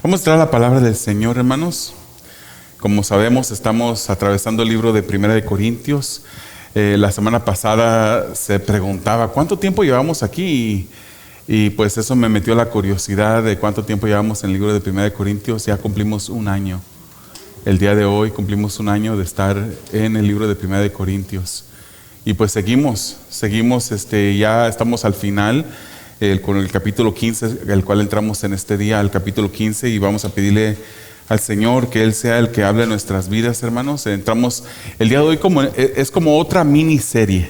Vamos a entrar a la palabra del Señor, hermanos. Como sabemos, estamos atravesando el libro de Primera de Corintios. La semana pasada se preguntaba ¿cuánto tiempo llevamos aquí? Y pues eso me metió la curiosidad de cuánto tiempo llevamos en el libro de Primera de Corintios. Ya cumplimos un año. El día de hoy cumplimos un año de estar en el libro de Primera de Corintios. Y pues seguimos, ya estamos al final. Con el capítulo 15, el cual entramos en este día, al capítulo 15, y vamos a pedirle al Señor que Él sea el que hable en nuestras vidas, hermanos. Entramos el día de hoy es como otra miniserie.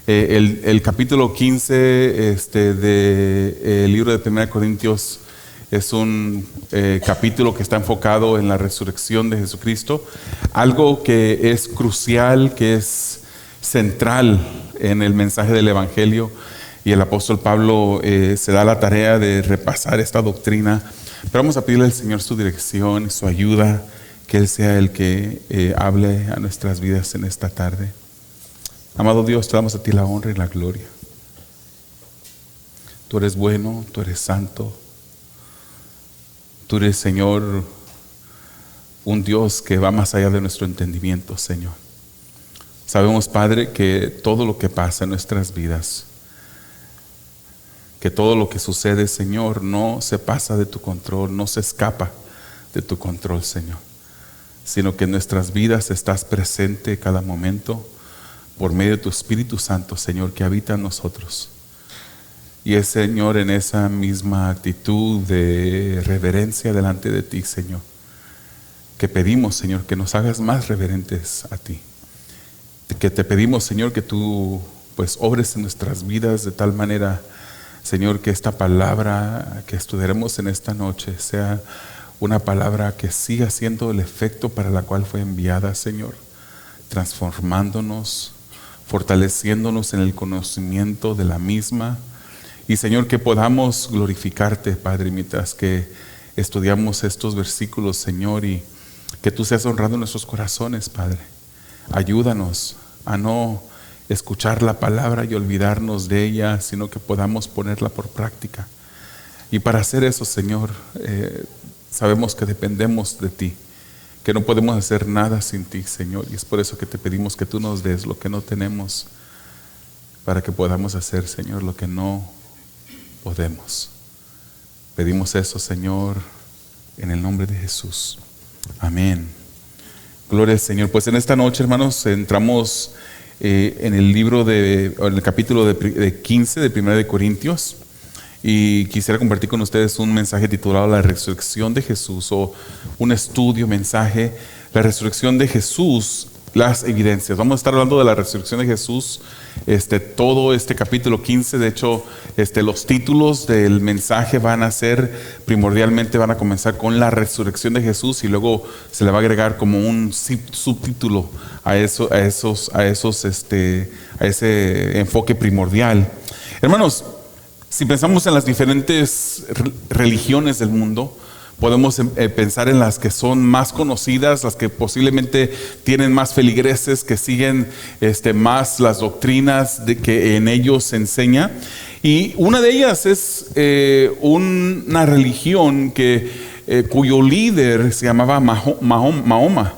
El capítulo 15 del libro de 1 Corintios es un capítulo que está enfocado en la resurrección de Jesucristo, algo que es crucial, que es central en el mensaje del Evangelio. Y el apóstol Pablo se da la tarea de repasar esta doctrina. Pero vamos a pedirle al Señor su dirección, su ayuda, que Él sea el que hable a nuestras vidas en esta tarde. Amado Dios, te damos a ti la honra y la gloria. Tú eres bueno, tú eres santo. Tú eres, Señor, un Dios que va más allá de nuestro entendimiento, Señor. Sabemos, Padre, que todo lo que pasa en nuestras vidas, que todo lo que sucede, Señor, no se pasa de tu control, no se escapa de tu control, Señor, sino que en nuestras vidas estás presente cada momento por medio de tu Espíritu Santo, Señor, que habita en nosotros. Y es, Señor, en esa misma actitud de reverencia delante de ti, Señor, que pedimos, Señor, que nos hagas más reverentes a ti. Que te pedimos, Señor, que tú pues obres en nuestras vidas de tal manera, Señor, que esta palabra que estudiaremos en esta noche sea una palabra que siga siendo el efecto para la cual fue enviada, Señor, transformándonos, fortaleciéndonos en el conocimiento de la misma. Y, Señor, que podamos glorificarte, Padre, mientras que estudiamos estos versículos, Señor, y que tú seas honrado en nuestros corazones, Padre. Ayúdanos a no escuchar la palabra y olvidarnos de ella, sino que podamos ponerla por práctica. Y para hacer eso, Señor, sabemos que dependemos de ti, que no podemos hacer nada sin ti, Señor, y es por eso que te pedimos que tú nos des lo que no tenemos, para que podamos hacer, Señor, lo que no podemos. Pedimos eso, Señor, en el nombre de Jesús. Amén. Gloria al Señor. Pues en esta noche, hermanos, entramos en el capítulo de 15 de 1 de Corintios, y quisiera compartir con ustedes un mensaje titulado La resurrección de Jesús, o un estudio, mensaje, la resurrección de Jesús, las evidencias. Vamos a estar hablando de la resurrección de Jesús todo este capítulo 15. De hecho, los títulos del mensaje van a comenzar con la resurrección de Jesús, y luego se le va a agregar como un subtítulo a ese enfoque primordial. Hermanos, si pensamos en las diferentes religiones del mundo, podemos pensar en las que son más conocidas, las que posiblemente tienen más feligreses, que siguen más las doctrinas que en ellos se enseña. Y una de ellas es una religión cuyo líder se llamaba Mahoma.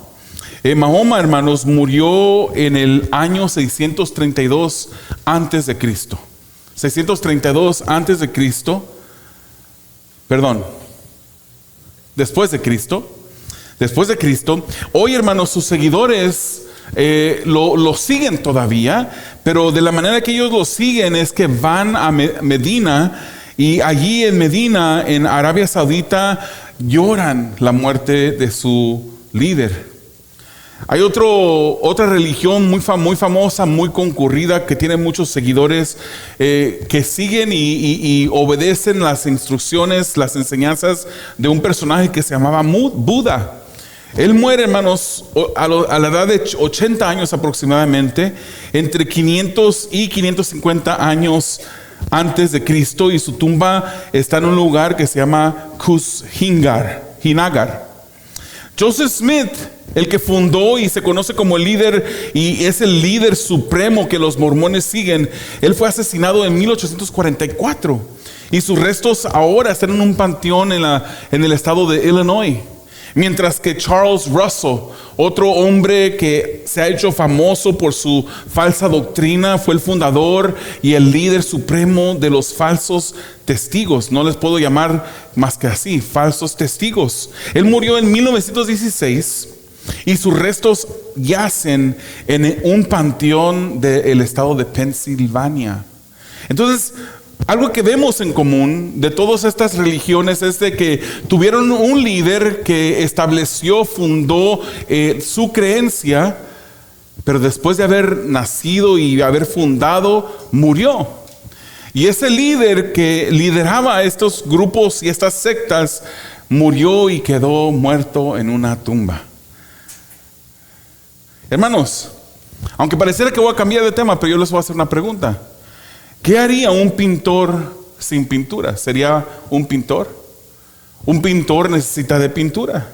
Mahoma, hermanos, murió en el año 632 antes de Cristo. 632 antes de Cristo. Después de Cristo. Hoy, hermanos, sus seguidores lo siguen todavía, pero de la manera que ellos lo siguen es que van a Medina, y allí en Medina, en Arabia Saudita, lloran la muerte de su líder. Hay otra religión muy famosa, muy concurrida, que tiene muchos seguidores que siguen y obedecen las instrucciones, las enseñanzas de un personaje que se llamaba Buda. Él muere, hermanos, a la edad de 80 años aproximadamente, entre 500 y 550 años antes de Cristo, y su tumba está en un lugar que se llama Hinagar. Joseph Smith, el que fundó y se conoce como el líder, y es el líder supremo que los mormones siguen, él fue asesinado en 1844. y sus restos ahora están en un panteón en el estado de Illinois. Mientras que Charles Russell, otro hombre que se ha hecho famoso por su falsa doctrina, fue el fundador y el líder supremo de los falsos testigos. No les puedo llamar más que así, falsos testigos. Él murió en 1916 y sus restos yacen en un panteón del estado de Pensilvania. Entonces, algo que vemos en común de todas estas religiones es de que tuvieron un líder que estableció, fundó su creencia, pero después de haber nacido y haber fundado, murió. Y ese líder que lideraba a estos grupos y estas sectas murió y quedó muerto en una tumba. Hermanos, aunque pareciera que voy a cambiar de tema, pero yo les voy a hacer una pregunta. ¿Qué haría un pintor sin pintura? ¿Sería un pintor? Un pintor necesita de pintura.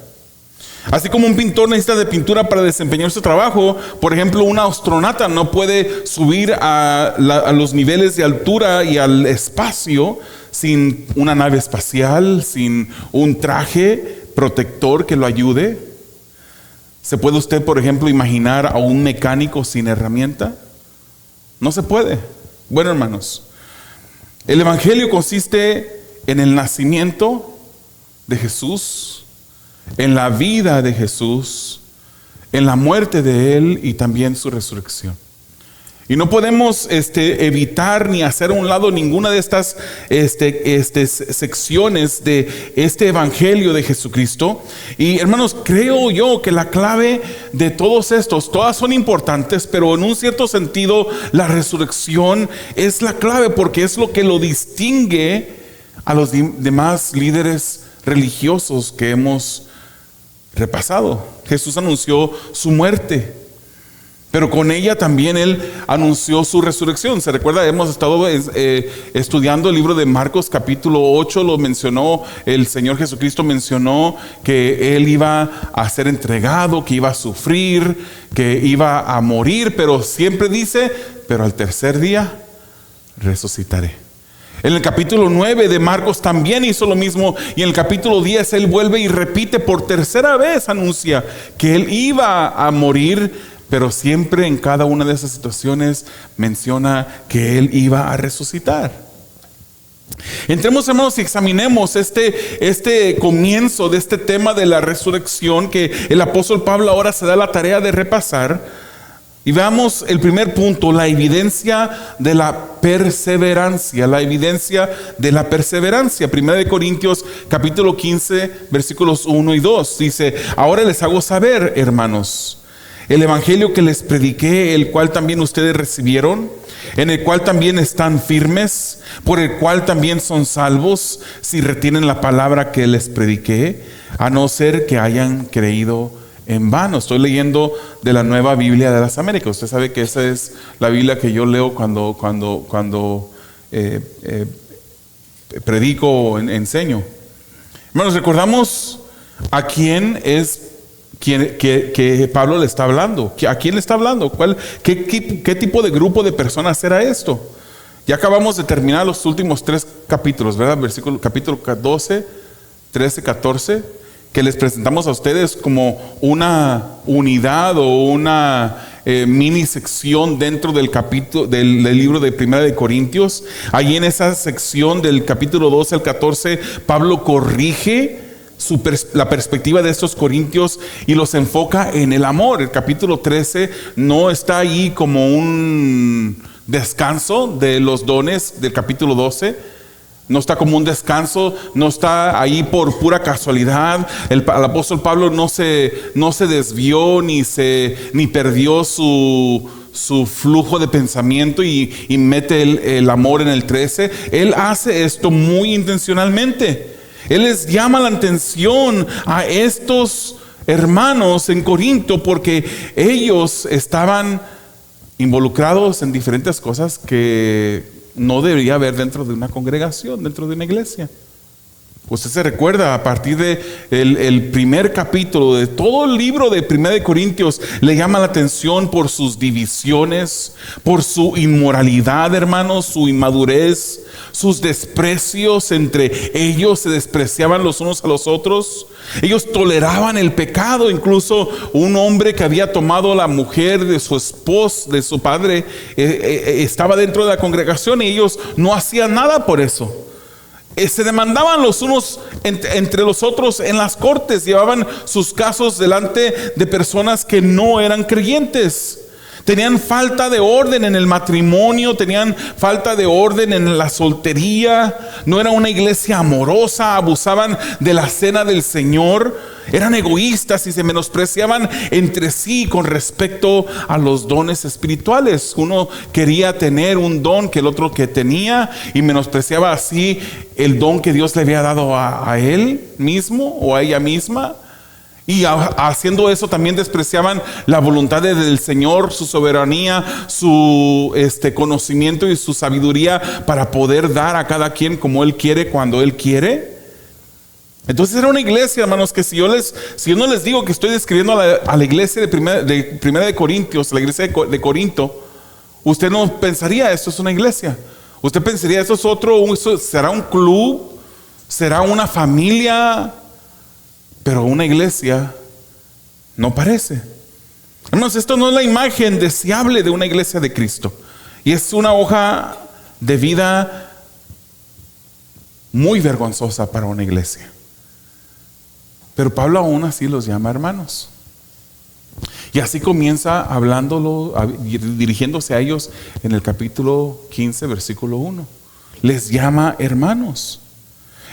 Así como un pintor necesita de pintura para desempeñar su trabajo, por ejemplo, un astronauta no puede subir a los niveles de altura y al espacio sin una nave espacial, sin un traje protector que lo ayude. ¿Se puede usted, por ejemplo, imaginar a un mecánico sin herramienta? No se puede. Bueno, hermanos, el evangelio consiste en el nacimiento de Jesús, en la vida de Jesús, en la muerte de Él y también su resurrección. Y no podemos evitar ni hacer a un lado ninguna de estas secciones de este evangelio de Jesucristo. Y hermanos, creo yo que la clave de todos estos, todas son importantes, pero en un cierto sentido la resurrección es la clave, porque es lo que lo distingue a los demás líderes religiosos que hemos repasado. Jesús anunció su muerte, pero con ella también Él anunció su resurrección. ¿Se recuerda? Hemos estado estudiando el libro de Marcos capítulo 8. Lo mencionó, el Señor Jesucristo mencionó que Él iba a ser entregado, que iba a sufrir, que iba a morir, pero siempre dice, pero al tercer día resucitaré. En el capítulo 9 de Marcos también hizo lo mismo, y en el capítulo 10 Él vuelve y repite por tercera vez, anuncia que Él iba a morir, pero siempre en cada una de esas situaciones menciona que Él iba a resucitar. Entremos, hermanos, y examinemos este comienzo de este tema de la resurrección que el apóstol Pablo ahora se da la tarea de repasar. Y veamos el primer punto, la evidencia de la perseverancia. La evidencia de la perseverancia. 1 Corintios capítulo 15 versículos 1 y 2 dice: ahora les hago saber, hermanos, el evangelio que les prediqué, el cual también ustedes recibieron, en el cual también están firmes, por el cual también son salvos, si retienen la palabra que les prediqué, a no ser que hayan creído en vano. Estoy leyendo de la Nueva Biblia de las Américas. Usted sabe que esa es la Biblia que yo leo cuando predico o enseño. Hermanos, recordamos a quién es que Pablo le está hablando. ¿A quién le está hablando? ¿Qué tipo de grupo de personas era esto? Ya acabamos de terminar los últimos 3 capítulos, ¿verdad? Capítulo 12, 13, 14, que les presentamos a ustedes como una unidad o una mini sección dentro del capítulo del libro de 1 Corintios. Allí en esa sección del capítulo 12 al 14, Pablo corrige la perspectiva de estos corintios y los enfoca en el amor. El capítulo 13 no está ahí como un descanso de los dones del capítulo 12. No está como un descanso, no está ahí por pura casualidad. El apóstol Pablo no se desvió ni perdió su flujo de pensamiento y mete el amor en el 13. Él hace esto muy intencionalmente. Él les llama la atención a estos hermanos en Corinto porque ellos estaban involucrados en diferentes cosas que no debería haber dentro de una congregación, dentro de una iglesia. Usted se recuerda, a partir de el primer capítulo de todo el libro de 1 Corintios, le llama la atención por sus divisiones, por su inmoralidad, hermanos, su inmadurez, sus desprecios entre ellos, se despreciaban los unos a los otros. Ellos toleraban el pecado. Incluso un hombre que había tomado la mujer de su esposo, de su padre, estaba dentro de la congregación y ellos no hacían nada por eso. Se demandaban los unos entre los otros en las cortes, llevaban sus casos delante de personas que no eran creyentes. Tenían falta de orden en el matrimonio, tenían falta de orden en la soltería, no era una iglesia amorosa, abusaban de la cena del Señor, eran egoístas y se menospreciaban entre sí con respecto a los dones espirituales. Uno quería tener un don que el otro que tenía y menospreciaba así el don que Dios le había dado a él mismo o a ella misma. Y haciendo eso también despreciaban la voluntad del Señor, su soberanía, su conocimiento y su sabiduría para poder dar a cada quien como Él quiere, cuando Él quiere. Entonces era una iglesia, hermanos, que si yo no les digo que estoy describiendo a la iglesia de primera de Corintios, la iglesia de Corinto, usted no pensaría esto es una iglesia. Usted pensaría esto será un club, será una familia. Pero una iglesia no parece. Hermanos, esto no es la imagen deseable de una iglesia de Cristo. Y es una hoja de vida muy vergonzosa para una iglesia. Pero Pablo aún así los llama hermanos. Y así comienza dirigiéndose a ellos en el capítulo 15, versículo 1. Les llama hermanos.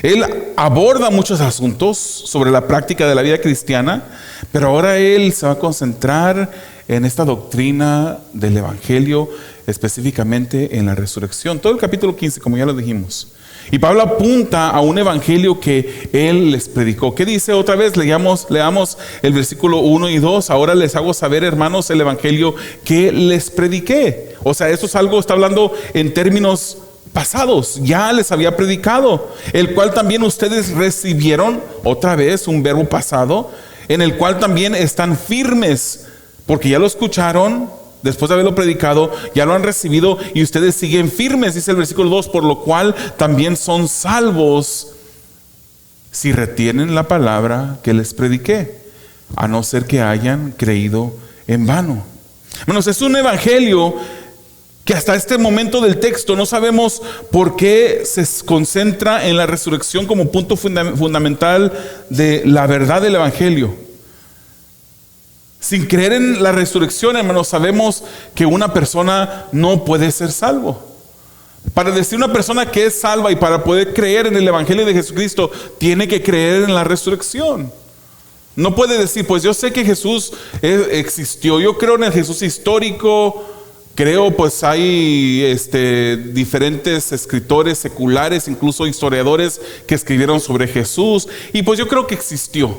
Él aborda muchos asuntos sobre la práctica de la vida cristiana, pero ahora él se va a concentrar en esta doctrina del Evangelio, específicamente en la resurrección. Todo el capítulo 15, como ya lo dijimos. Y Pablo apunta a un evangelio que él les predicó. ¿Qué dice otra vez? Leamos el versículo 1 y 2. Ahora les hago saber, hermanos, el evangelio que les prediqué. O sea, esto es algo, está hablando en términos pasados, ya les había predicado, el cual también ustedes recibieron, otra vez un verbo pasado, en el cual también están firmes, porque ya lo escucharon, después de haberlo predicado, ya lo han recibido y ustedes siguen firmes, dice el versículo 2, por lo cual también son salvos si retienen la palabra que les prediqué, a no ser que hayan creído en vano. Hermanos, es un evangelio que hasta este momento del texto no sabemos por qué se concentra en la resurrección como punto fundamental de la verdad del evangelio. Sin creer en la resurrección, hermanos, sabemos que una persona no puede ser salvo. Para decir una persona que es salva y para poder creer en el evangelio de Jesucristo, tiene que creer en la resurrección. No puede decir, pues yo sé que Jesús existió, yo creo en el Jesús histórico. Creo, pues hay diferentes escritores seculares, incluso historiadores que escribieron sobre Jesús, y pues yo creo que existió.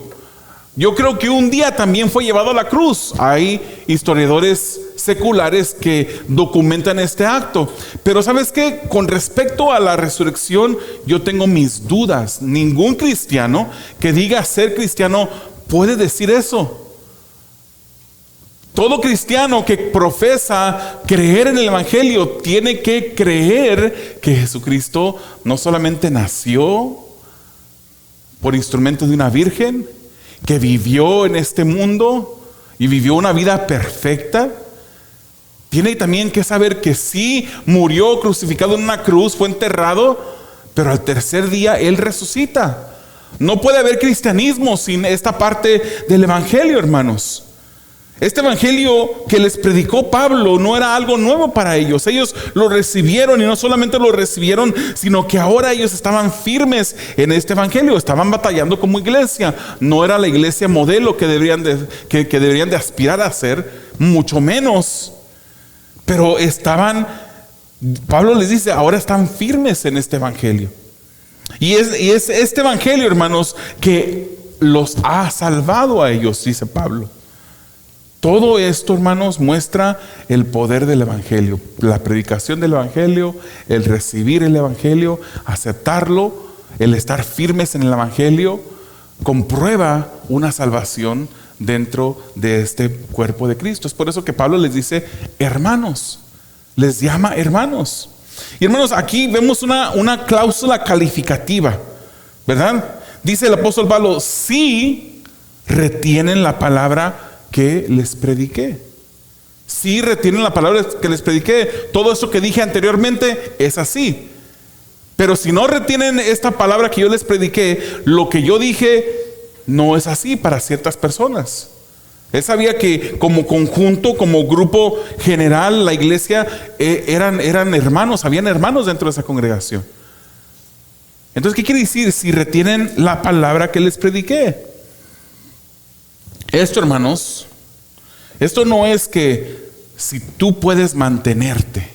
Yo creo que un día también fue llevado a la cruz. Hay historiadores seculares que documentan este acto. Pero ¿sabes qué? Con respecto a la resurrección, yo tengo mis dudas. Ningún cristiano que diga ser cristiano puede decir eso. Todo cristiano que profesa creer en el evangelio tiene que creer que Jesucristo no solamente nació por instrumento de una virgen, que vivió en este mundo y vivió una vida perfecta. Tiene también que saber que sí murió crucificado en una cruz, fue enterrado, pero al tercer día Él resucita. No puede haber cristianismo sin esta parte del evangelio, hermanos. Este evangelio que les predicó Pablo no era algo nuevo para ellos. Ellos lo recibieron, y no solamente lo recibieron, sino que ahora ellos estaban firmes en este evangelio. Estaban batallando como iglesia. No era la iglesia modelo que deberían de aspirar a ser, mucho menos. Pero Pablo les dice, ahora están firmes en este evangelio. Y es este evangelio, hermanos, que los ha salvado a ellos, dice Pablo. Todo esto, hermanos, muestra el poder del evangelio, la predicación del evangelio, el recibir el evangelio, aceptarlo, el estar firmes en el Evangelio, comprueba una salvación dentro de este cuerpo de Cristo. Es por eso que Pablo les dice hermanos, les llama hermanos. Y hermanos, aquí vemos una cláusula calificativa, ¿verdad? Dice el apóstol Pablo, si retienen la palabra que les prediqué. Si retienen la palabra que les prediqué, todo eso que dije anteriormente es así. Pero si no retienen esta palabra que yo les prediqué, lo que yo dije no es así para ciertas personas. Él sabía que como conjunto, como grupo general, la iglesia eran hermanos, habían hermanos dentro de esa congregación. Entonces, ¿qué quiere decir? Si retienen la palabra que les prediqué. Esto, hermanos, esto no es que si tú puedes mantenerte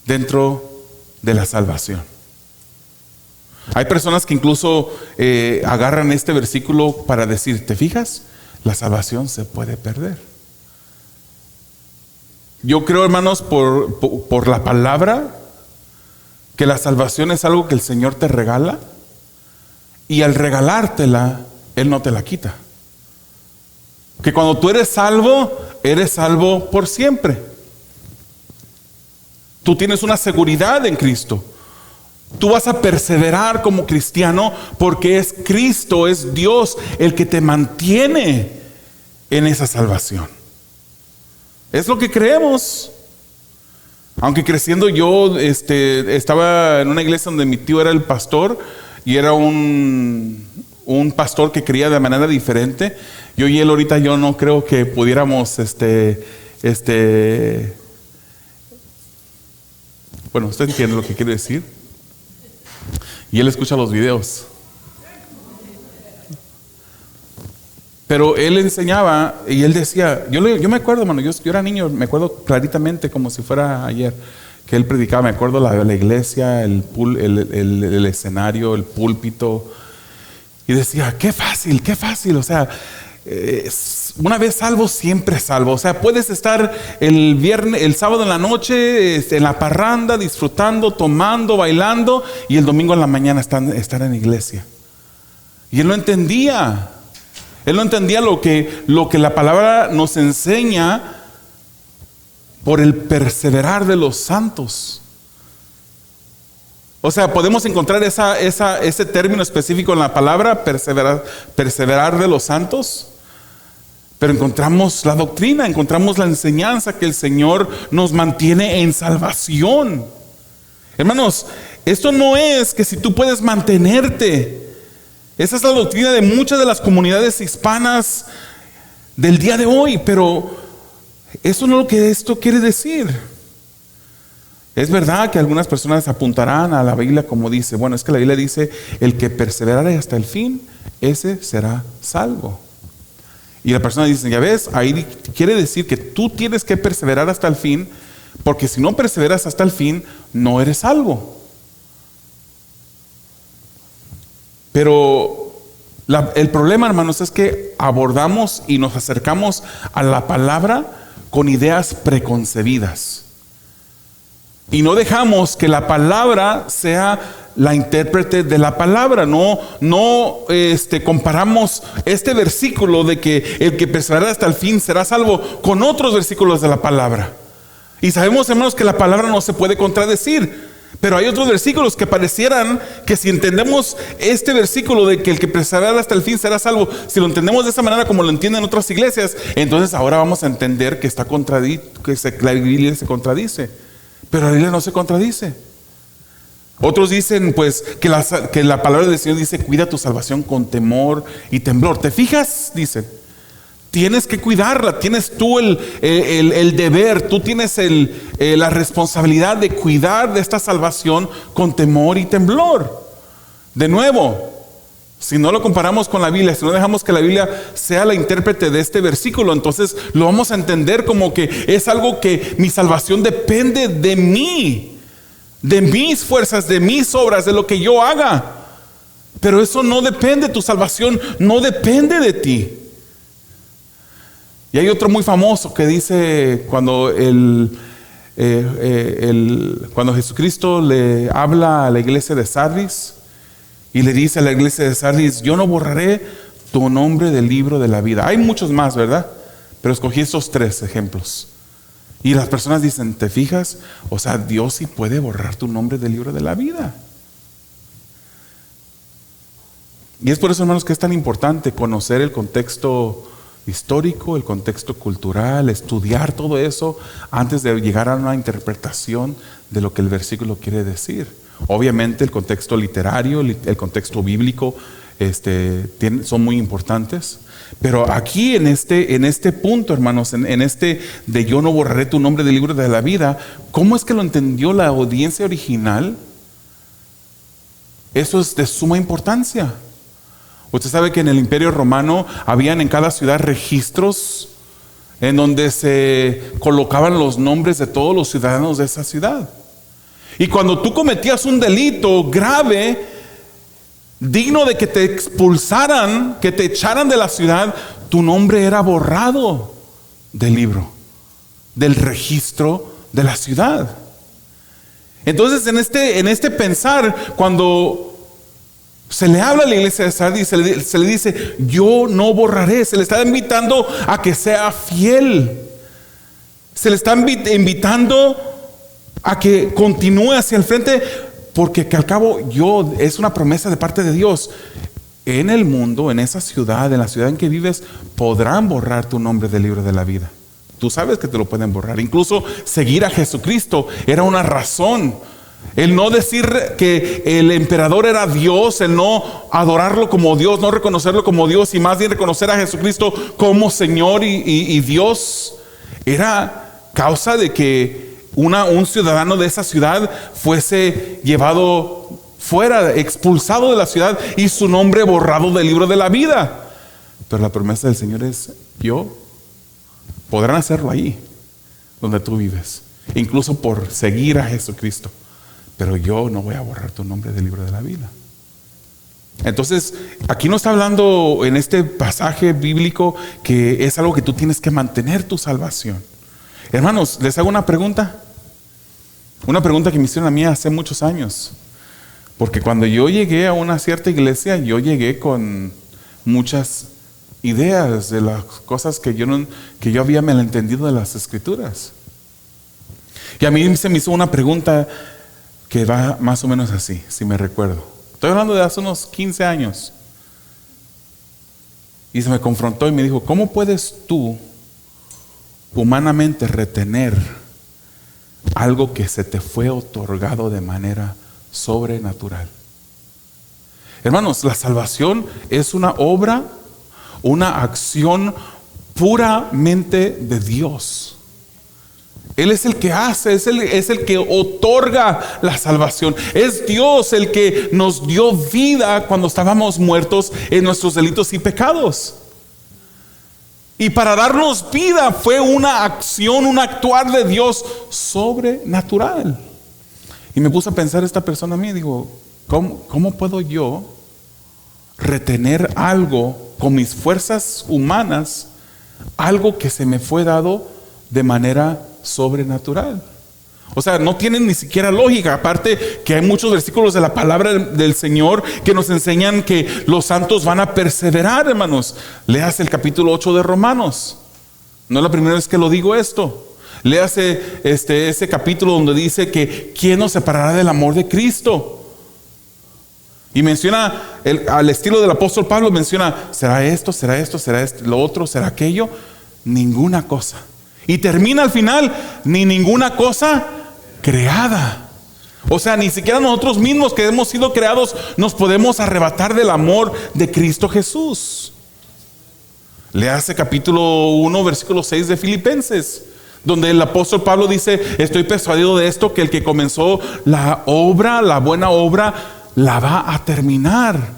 dentro de la salvación. Hay personas que incluso agarran este versículo para decir, ¿te fijas? La salvación se puede perder. Yo creo, hermanos, por la palabra, que la salvación es algo que el Señor te regala, y al regalártela, Él no te la quita. Que cuando tú eres salvo por siempre. Tú tienes una seguridad en Cristo. Tú vas a perseverar como cristiano porque es Cristo, es Dios el que te mantiene en esa salvación. Es lo que creemos. Aunque creciendo yo estaba en una iglesia donde mi tío era el pastor y era un pastor que creía de manera diferente. Yo y él ahorita yo no creo que pudiéramos bueno, usted entiende lo que quiero decir. Y él escucha los videos. Pero él enseñaba y él decía, yo me acuerdo, hermano, yo era niño, me acuerdo claritamente como si fuera ayer, que él predicaba, me acuerdo la iglesia, el escenario, el púlpito, y decía, qué fácil, o sea, una vez salvo, siempre salvo. O sea, puedes estar el sábado en la noche en la parranda, disfrutando, tomando, bailando, y el domingo en la mañana estar en la iglesia. Y él no entendía. Él no entendía lo que la palabra nos enseña por el perseverar de los santos. O sea, podemos encontrar ese término específico en la palabra, perseverar de los santos. Pero encontramos la doctrina, encontramos la enseñanza que el Señor nos mantiene en salvación. Hermanos, esto no es que si tú puedes mantenerte. Esa es la doctrina de muchas de las comunidades hispanas del día de hoy, pero eso no es lo que esto quiere decir. Es verdad que algunas personas apuntarán a la Biblia como dice, bueno, es que la Biblia dice, el que perseverare hasta el fin, ese será salvo. Y la persona dice, ya ves, ahí quiere decir que tú tienes que perseverar hasta el fin, porque si no perseveras hasta el fin, no eres salvo. Pero el problema, hermanos, es que abordamos y nos acercamos a la palabra con ideas preconcebidas. Y no dejamos que la palabra sea la intérprete de la palabra. No comparamos este versículo de que el que perseverará hasta el fin será salvo con otros versículos de la palabra. Y sabemos, hermanos, que la palabra no se puede contradecir. Pero hay otros versículos que parecieran que si entendemos este versículo de que el que perseverará hasta el fin será salvo, si lo entendemos de esa manera como lo entienden otras iglesias, entonces ahora vamos a entender que la Biblia se contradice. Pero la Biblia no se contradice. Otros dicen pues que la palabra del Señor dice, cuida tu salvación con temor y temblor. ¿Te fijas? Dicen, tienes que cuidarla, tienes tú el deber, tú tienes la responsabilidad de cuidar de esta salvación con temor y temblor. De nuevo, si no lo comparamos con la Biblia, si no dejamos que la Biblia sea la intérprete de este versículo, entonces lo vamos a entender como que es algo que mi salvación depende de mí, de mis fuerzas, de mis obras, de lo que yo haga. Pero eso no depende, tu salvación no depende de ti. Y hay otro muy famoso que dice cuando cuando Jesucristo le habla a la iglesia de Sardis, Y le dice a la iglesia de Sardis: yo no borraré tu nombre del libro de la vida. Hay muchos más, ¿verdad? Pero escogí estos 3 ejemplos. Y las personas dicen: ¿te fijas? O sea, Dios sí puede borrar tu nombre del libro de la vida. Y es por eso, hermanos, que es tan importante conocer el contexto histórico, el contexto cultural, estudiar todo eso antes de llegar a una interpretación de lo que el versículo quiere decir. Obviamente el contexto literario, el contexto bíblico son muy importantes. Pero aquí en este punto, hermanos, en este de yo no borraré tu nombre del libro de la vida, ¿cómo es que lo entendió la audiencia original? Eso es de suma importancia. Usted sabe que en el Imperio Romano habían en cada ciudad registros en donde se colocaban los nombres de todos los ciudadanos de esa ciudad. Y cuando tú cometías un delito grave, digno de que te expulsaran, que te echaran de la ciudad, tu nombre era borrado del libro, del registro de la ciudad. Entonces en este pensar, cuando se le habla a la iglesia de Sardis, se le dice: yo no borraré. Se le está invitando a que sea fiel. Se le está invitando a que continúe hacia el frente, porque que al cabo es una promesa de parte de Dios. En el mundo, en esa ciudad, en la ciudad en que vives, podrán borrar tu nombre del libro de la vida. Tú sabes que te lo pueden borrar. Incluso seguir a Jesucristo era una razón. El no decir que el emperador era Dios, el no adorarlo como Dios, no reconocerlo como Dios, y más bien reconocer a Jesucristo como Señor y Dios, era causa de que un ciudadano de esa ciudad fuese llevado fuera, expulsado de la ciudad y su nombre borrado del libro de la vida. Pero la promesa del Señor es: podrán hacerlo ahí donde tú vives, incluso por seguir a Jesucristo, pero yo no voy a borrar tu nombre del libro de la vida. Entonces, aquí no está hablando en este pasaje bíblico que es algo que tú tienes que mantener tu salvación. Hermanos, les hago una pregunta que me hicieron a mí hace muchos años, porque cuando yo llegué a una cierta iglesia, yo llegué con muchas ideas de las cosas que yo había malentendido de las Escrituras. Y a mí se me hizo una pregunta que va más o menos así, si me recuerdo. Estoy hablando de hace unos 15 años. Y se me confrontó y me dijo: ¿cómo puedes tú humanamente retener algo que se te fue otorgado de manera sobrenatural? Hermanos, la salvación es una obra, una acción puramente de Dios. Él es el que hace, es el que otorga la salvación. Es Dios el que nos dio vida cuando estábamos muertos en nuestros delitos y pecados. Y para darnos vida fue una acción, un actuar de Dios sobrenatural. Y me puse a pensar esta persona a mí, digo: ¿cómo puedo yo retener algo con mis fuerzas humanas, algo que se me fue dado de manera sobrenatural? O sea, no tienen ni siquiera lógica. Aparte que hay muchos versículos de la palabra del Señor que nos enseñan que los santos van a perseverar, hermanos. Leas el capítulo 8 de Romanos. No es la primera vez que lo digo esto. Léase ese capítulo donde dice que ¿quién nos separará del amor de Cristo? Y menciona, al estilo del apóstol Pablo, menciona: ¿será esto, será esto, será lo otro, será aquello? Ninguna cosa. Y termina al final: ni ninguna cosa creada. O sea, ni siquiera nosotros mismos que hemos sido creados nos podemos arrebatar del amor de Cristo Jesús. Léase capítulo 1, versículo 6 de Filipenses, donde el apóstol Pablo dice: estoy persuadido de esto, que el que comenzó la buena obra, la va a terminar.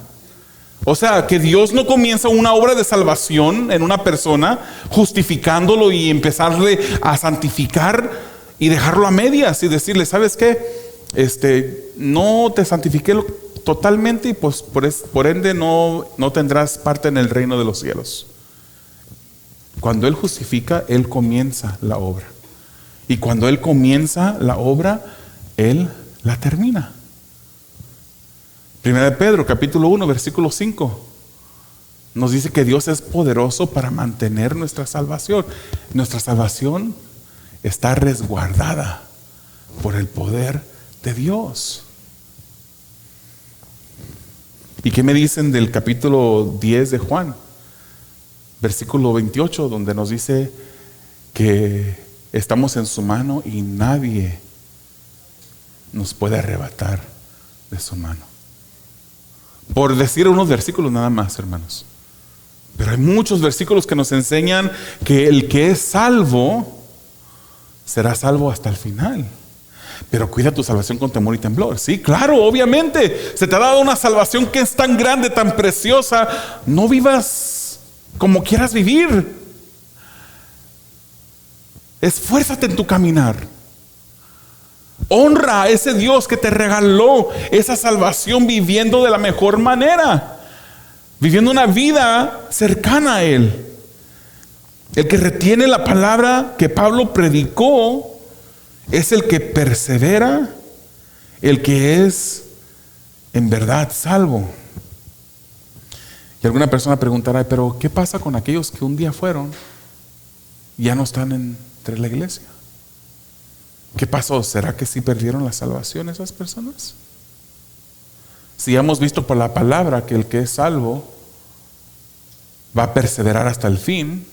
O sea, que Dios no comienza una obra de salvación en una persona justificándolo y empezarle a santificar y dejarlo a medias y decirle: ¿sabes qué? No te santifiqué totalmente y pues por ende no tendrás parte en el reino de los cielos. Cuando Él justifica, Él comienza la obra. Y cuando Él comienza la obra, Él la termina. Primera de Pedro, capítulo 1, versículo 5. Nos dice que Dios es poderoso para mantener nuestra salvación. Nuestra salvación está resguardada por el poder de Dios. ¿Y qué me dicen del capítulo 10 de Juan? Versículo 28, donde nos dice que estamos en su mano y nadie nos puede arrebatar de su mano. Por decir unos versículos nada más, hermanos. Pero hay muchos versículos que nos enseñan que el que es salvo será salvo hasta el final. Pero cuida tu salvación con temor y temblor. Sí, claro, obviamente. Se te ha dado una salvación que es tan grande, tan preciosa. No vivas como quieras vivir. Esfuérzate en tu caminar. Honra a ese Dios que te regaló esa salvación viviendo de la mejor manera. Viviendo una vida cercana a Él. El que retiene la palabra que Pablo predicó es el que persevera, el que es en verdad salvo. Y alguna persona preguntará, pero ¿qué pasa con aquellos que un día fueron y ya no están entre la iglesia? ¿Qué pasó? ¿Será que sí perdieron la salvación esas personas? Si hemos visto por la palabra que el que es salvo va a perseverar hasta el fin,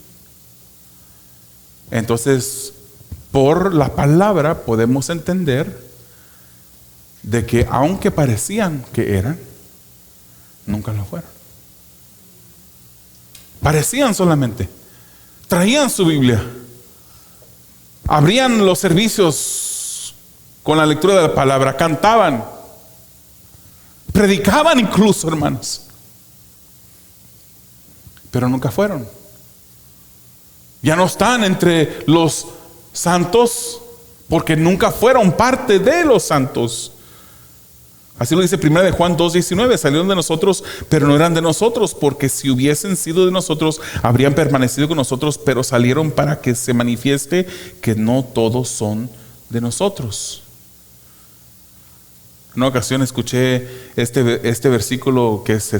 entonces por la palabra podemos entender de que aunque parecían que eran, nunca lo fueron. Parecían solamente. Traían su Biblia. Abrían los servicios con la lectura de la palabra. Cantaban. Predicaban incluso, hermanos. Pero nunca fueron. Ya no están entre los santos porque nunca fueron parte de los santos. Así lo dice 1 de Juan 2:19. Salieron de nosotros, pero no eran de nosotros, porque si hubiesen sido de nosotros, habrían permanecido con nosotros, pero salieron para que se manifieste que no todos son de nosotros. En una ocasión escuché este versículo que se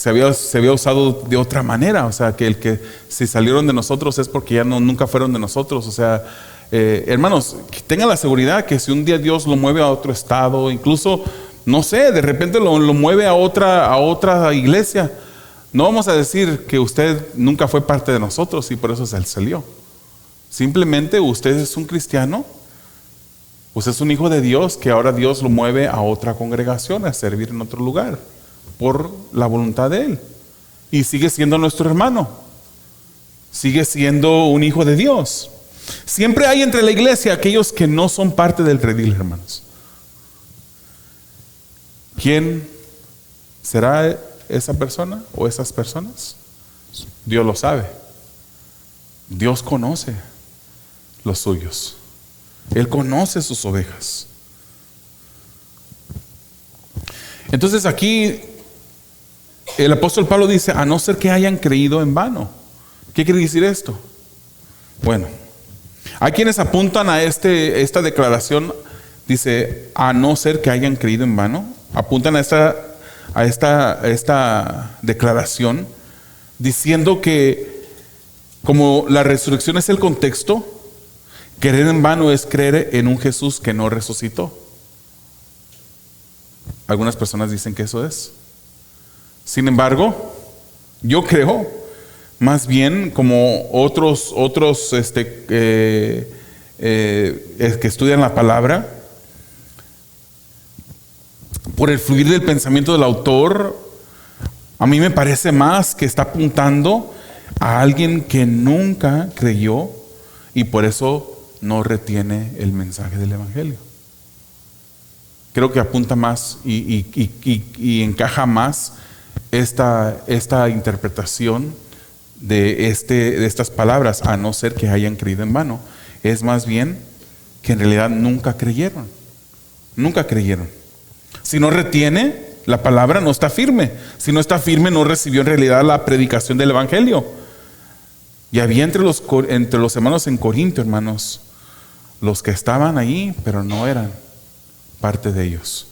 había usado de otra manera. O sea, que el que si salieron de nosotros es porque ya nunca fueron de nosotros. O sea, hermanos, que tengan la seguridad que si un día Dios lo mueve a otro estado, incluso, no sé, de repente lo mueve a otra iglesia, no vamos a decir que usted nunca fue parte de nosotros y por eso se salió. Simplemente usted es un cristiano, usted es un hijo de Dios, que ahora Dios lo mueve a otra congregación, a servir en otro lugar, por la voluntad de Él. Y sigue siendo nuestro hermano, sigue siendo un hijo de Dios. Siempre hay entre la iglesia aquellos que no son parte del redil, hermanos. ¿Quién será esa persona o esas personas? Dios lo sabe. Dios conoce los suyos. Él conoce sus ovejas. Entonces aquí el apóstol Pablo dice, a no ser que hayan creído en vano. ¿Qué quiere decir esto? Bueno, hay quienes apuntan a esta declaración, dice, a no ser que hayan creído en vano. Apuntan a esta declaración diciendo que como la resurrección es el contexto, creer en vano es creer en un Jesús que no resucitó. Algunas personas dicen que eso es. Sin embargo, yo creo más bien como otros que estudian la palabra, por el fluir del pensamiento del autor, a mí me parece más que está apuntando a alguien que nunca creyó y por eso no retiene el mensaje del evangelio. Creo que apunta más y encaja más esta interpretación de estas palabras, a no ser que hayan creído en vano. Es más bien que en realidad nunca creyeron. Nunca creyeron. Si no retiene la palabra, no está firme. Si no está firme, no recibió en realidad la predicación del evangelio. Y había entre los hermanos en Corinto, hermanos, los que estaban ahí, pero no eran parte de ellos.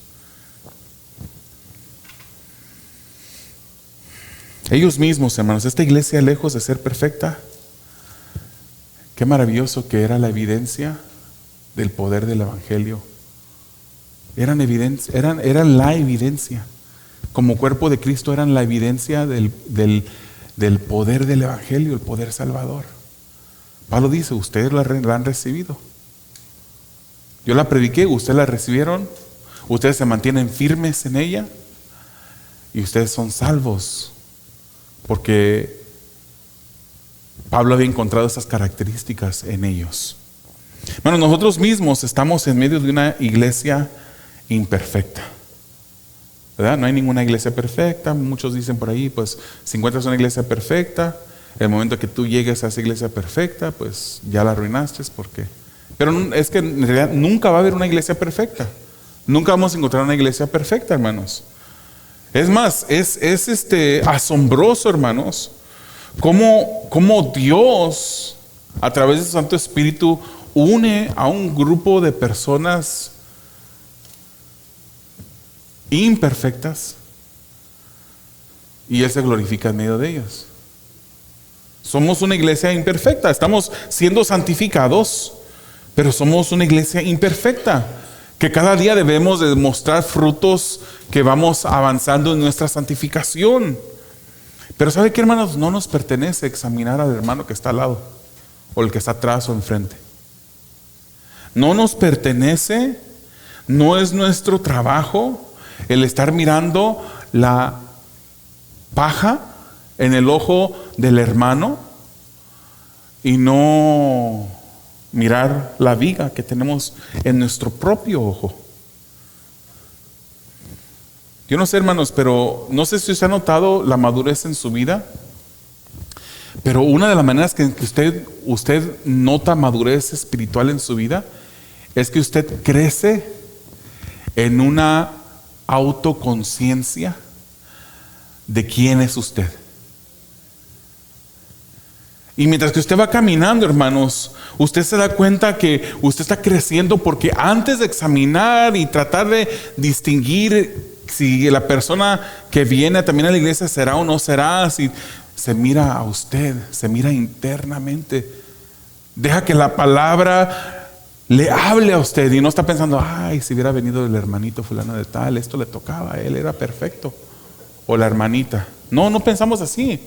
Ellos mismos, hermanos, esta iglesia, lejos de ser perfecta, qué maravilloso que era la evidencia del poder del Evangelio. Eran la evidencia. Como cuerpo de Cristo eran la evidencia del poder del Evangelio, el poder salvador. Pablo dice, ustedes la han recibido. Yo la prediqué, ustedes la recibieron, ustedes se mantienen firmes en ella y ustedes son salvos. Porque Pablo había encontrado esas características en ellos. Bueno, nosotros mismos estamos en medio de una iglesia imperfecta, ¿verdad? No hay ninguna iglesia perfecta. Muchos dicen por ahí, pues si encuentras una iglesia perfecta, el momento que tú llegues a esa iglesia perfecta, pues ya la arruinaste. Pero es que en realidad nunca va a haber una iglesia perfecta. Nunca vamos a encontrar una iglesia perfecta, hermanos. Es más, es asombroso, hermanos, cómo Dios, a través de su Santo Espíritu, une a un grupo de personas imperfectas y Él se glorifica en medio de ellas. Somos una iglesia imperfecta, estamos siendo santificados, pero somos una iglesia imperfecta, que cada día debemos de mostrar frutos que vamos avanzando en nuestra santificación. Pero ¿sabe qué, hermanos? No nos pertenece examinar al hermano que está al lado, o el que está atrás o enfrente. No nos pertenece, no es nuestro trabajo el estar mirando la paja en el ojo del hermano y no mirar la viga que tenemos en nuestro propio ojo. Yo no sé, hermanos, pero no sé si usted ha notado la madurez en su vida, pero una de las maneras que usted nota madurez espiritual en su vida es que usted crece en una autoconciencia de quién es usted. Y mientras que usted va caminando, hermanos, usted se da cuenta que usted está creciendo, porque antes de examinar y tratar de distinguir si la persona que viene también a la iglesia será o no será, si se mira a usted, se mira internamente, deja que la palabra le hable a usted y no está pensando, ay, si hubiera venido el hermanito fulano de tal, esto le tocaba a él, era perfecto, o la hermanita. No pensamos así,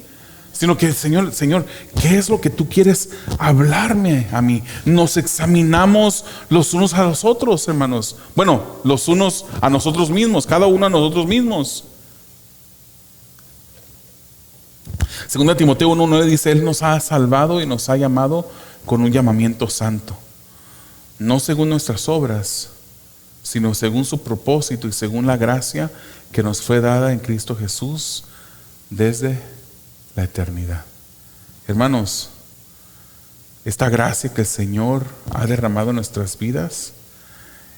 sino que Señor, ¿qué es lo que tú quieres hablarme a mí? Nos examinamos los unos a los otros, hermanos. Bueno, los unos a nosotros mismos, cada uno a nosotros mismos. Segunda Timoteo 1:9 dice, Él nos ha salvado y nos ha llamado con un llamamiento santo, no según nuestras obras, sino según su propósito y según la gracia que nos fue dada en Cristo Jesús desde la eternidad. Hermanos, esta gracia que el Señor ha derramado en nuestras vidas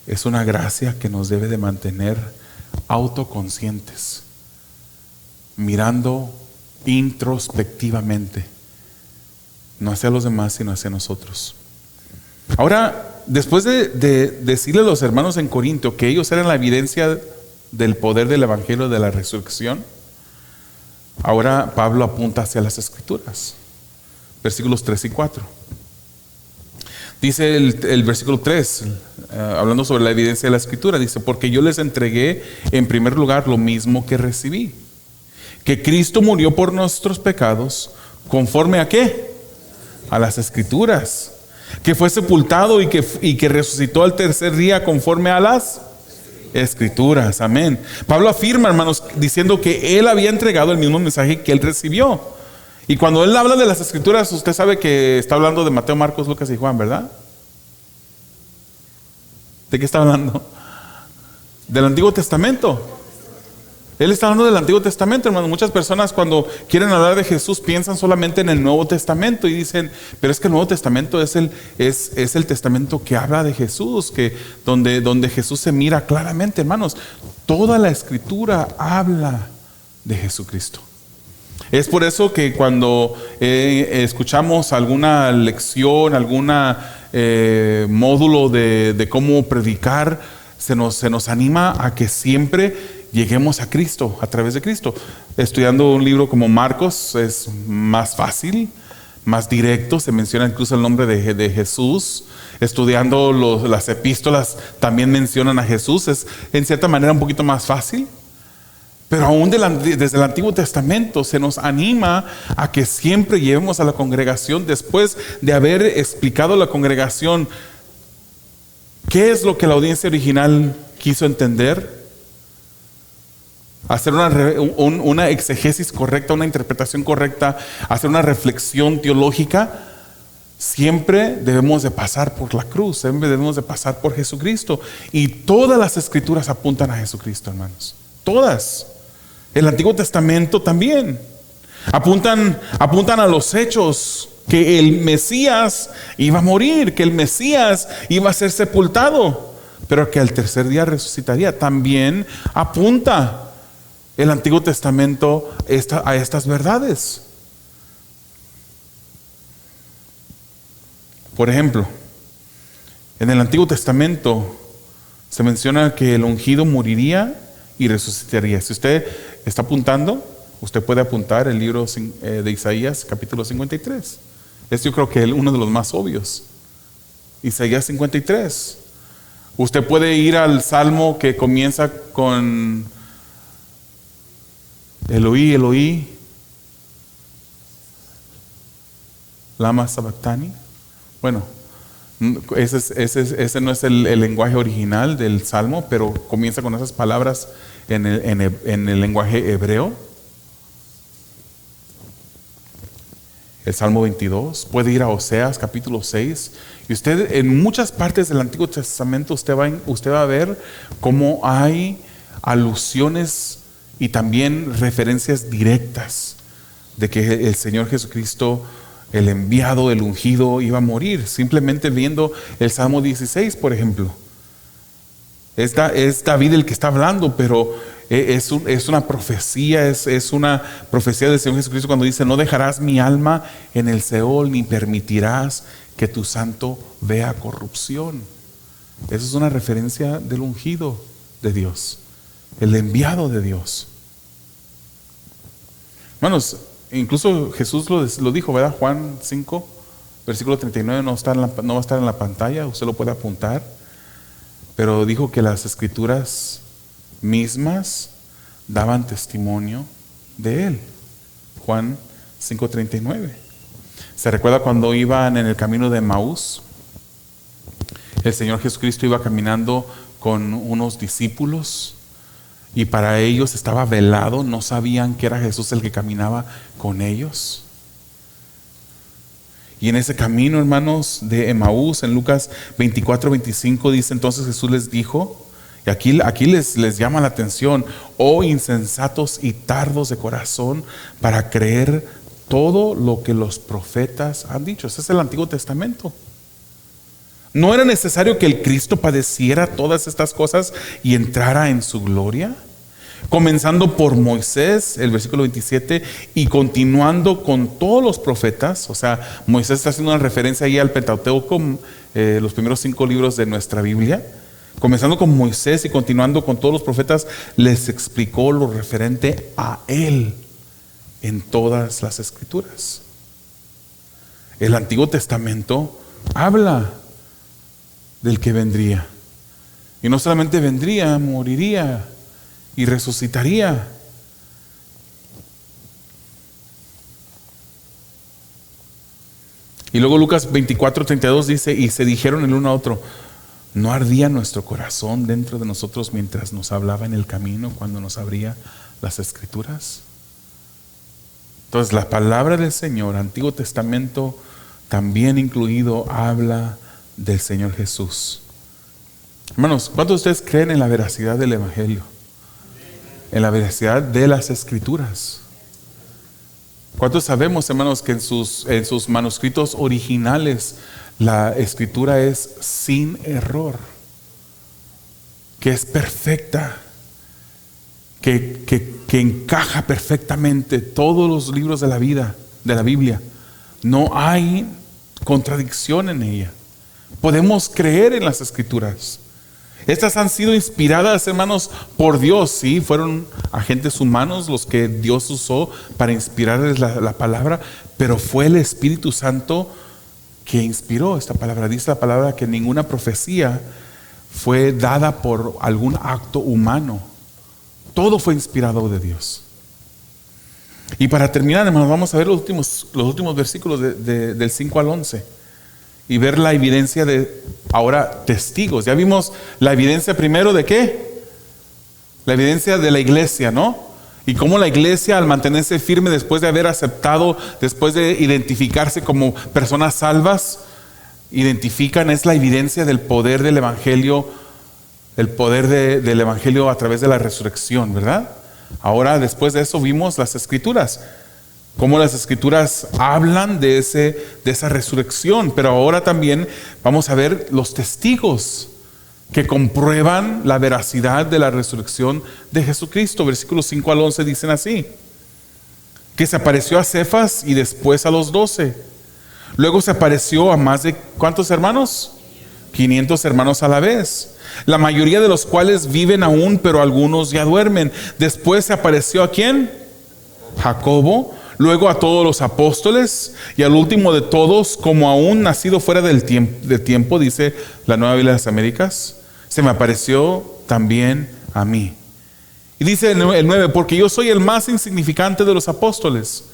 es una gracia que nos debe de mantener autoconscientes, mirando introspectivamente, no hacia los demás, sino hacia nosotros. Ahora, después de decirle a los hermanos en Corinto que ellos eran la evidencia del poder del Evangelio de la resurrección, ahora Pablo apunta hacia las Escrituras, versículos 3 y 4. Dice el versículo 3, hablando sobre la evidencia de la Escritura, dice, porque yo les entregué en primer lugar lo mismo que recibí, que Cristo murió por nuestros pecados, conforme a ¿qué? A las Escrituras, que fue sepultado y que resucitó al tercer día, conforme a las Escrituras. Amén. Pablo afirma, hermanos, diciendo que él había entregado el mismo mensaje que él recibió. Y cuando él habla de las Escrituras, usted sabe que está hablando de Mateo, Marcos, Lucas y Juan, ¿verdad? ¿De qué está hablando? Del Antiguo Testamento. Él está hablando del Antiguo Testamento, hermanos. Muchas personas cuando quieren hablar de Jesús piensan solamente en el Nuevo Testamento y dicen, pero es que el Nuevo Testamento es el testamento que habla de Jesús, donde Jesús se mira claramente, hermanos. Toda la Escritura habla de Jesucristo. Es por eso que cuando escuchamos alguna lección, alguna módulo de cómo predicar, se nos anima a que siempre lleguemos a Cristo a través de Cristo. Estudiando un libro como Marcos es más fácil, más directo, se menciona incluso el nombre de Jesús. Estudiando las epístolas también mencionan a Jesús, es en cierta manera un poquito más fácil. Pero aún desde el Antiguo Testamento se nos anima a que siempre llevemos a la congregación, después de haber explicado a la congregación qué es lo que la audiencia original quiso entender, hacer una exegesis correcta, una interpretación correcta, hacer una reflexión teológica. Siempre debemos de pasar por la cruz, siempre debemos de pasar por Jesucristo. Y todas las escrituras apuntan a Jesucristo, hermanos. Todas. El Antiguo Testamento también. Apuntan a los hechos, que el Mesías iba a morir, que el Mesías iba a ser sepultado, pero que al tercer día resucitaría. También apunta el Antiguo Testamento a estas verdades. Por ejemplo, en el Antiguo Testamento se menciona que el ungido moriría y resucitaría. Si usted está apuntando, usted puede apuntar el libro de Isaías, capítulo 53. Es yo creo que uno de los más obvios. Isaías 53. Usted puede ir al salmo que comienza con Eloí, Eloí, lama sabactani. Bueno, ese no es el lenguaje original del salmo, pero comienza con esas palabras en el lenguaje hebreo. El Salmo 22, puede ir a Oseas capítulo 6, y usted en muchas partes del Antiguo Testamento usted va a ver cómo hay alusiones y también referencias directas de que el Señor Jesucristo, el enviado, el ungido, iba a morir. Simplemente viendo el Salmo 16, por ejemplo. Es David el que está hablando, pero es una profecía, es una profecía del Señor Jesucristo cuando dice: no dejarás mi alma en el Seol, ni permitirás que tu santo vea corrupción. Esa es una referencia del ungido de Dios, el enviado de Dios. Hermanos, incluso Jesús lo dijo, ¿verdad? Juan 5, versículo 39, no va a estar en la pantalla, usted lo puede apuntar. Pero dijo que las escrituras mismas daban testimonio de Él. Juan 5:39. ¿Se recuerda cuando iban en el camino de Emaús? El Señor Jesucristo iba caminando con unos discípulos y para ellos estaba velado, no sabían que era Jesús el que caminaba con ellos. Y en ese camino, hermanos, de Emaús, en Lucas 24:25 dice: entonces Jesús les dijo, y aquí les llama la atención: oh insensatos y tardos de corazón para creer todo lo que los profetas han dicho. Ese es el Antiguo Testamento. ¿No era necesario que el Cristo padeciera todas estas cosas y entrara en su gloria? Comenzando por Moisés, el versículo 27, y continuando con todos los profetas. O sea, Moisés está haciendo una referencia ahí al Pentateuco, los primeros 5 libros de nuestra Biblia. Comenzando con Moisés y continuando con todos los profetas, les explicó lo referente a él en todas las escrituras. El Antiguo Testamento habla del que vendría. Y no solamente vendría, moriría y resucitaría. Y luego Lucas 24:32 dice: y se dijeron el uno a otro: ¿no ardía nuestro corazón dentro de nosotros mientras nos hablaba en el camino, cuando nos abría las escrituras? Entonces la palabra del Señor, Antiguo Testamento también incluido, habla del Señor Jesús. Hermanos, ¿cuántos de ustedes creen en la veracidad del Evangelio? En la veracidad de las Escrituras. ¿Cuántos sabemos, hermanos, que en sus manuscritos originales la Escritura es sin error? Que es perfecta, que encaja perfectamente todos los libros de la vida, de la Biblia. No hay contradicción en ella. Podemos creer en las Escrituras. Estas han sido inspiradas, hermanos, por Dios. Sí, fueron agentes humanos los que Dios usó para inspirarles la palabra, pero fue el Espíritu Santo que inspiró esta palabra. Dice la palabra que ninguna profecía fue dada por algún acto humano. Todo fue inspirado de Dios. Y para terminar, hermanos, vamos a ver los últimos versículos del 5 al 11 y ver la evidencia de ahora testigos. Ya vimos la evidencia primero de ¿qué? La evidencia de la iglesia, ¿no? Y cómo la iglesia, al mantenerse firme después de haber aceptado, después de identificarse como personas salvas, identifican, es la evidencia del poder del evangelio, el poder del evangelio a través de la resurrección, ¿verdad? Ahora, después de eso, vimos las escrituras, cómo las escrituras hablan de esa resurrección, pero ahora también vamos a ver los testigos que comprueban la veracidad de la resurrección de Jesucristo. Versículos 5 al 11 dicen así: que se apareció a Cefas y después a los 12. Luego se apareció a más de ¿cuántos hermanos? 500 hermanos a la vez, la mayoría de los cuales viven aún, pero algunos ya duermen. Después se apareció ¿a quién? Jacobo, luego a todos los apóstoles, y al último de todos, como aún nacido fuera del tiempo, dice la Nueva Biblia de las Américas, se me apareció también a mí. Y dice el 9, porque yo soy el más insignificante de los apóstoles,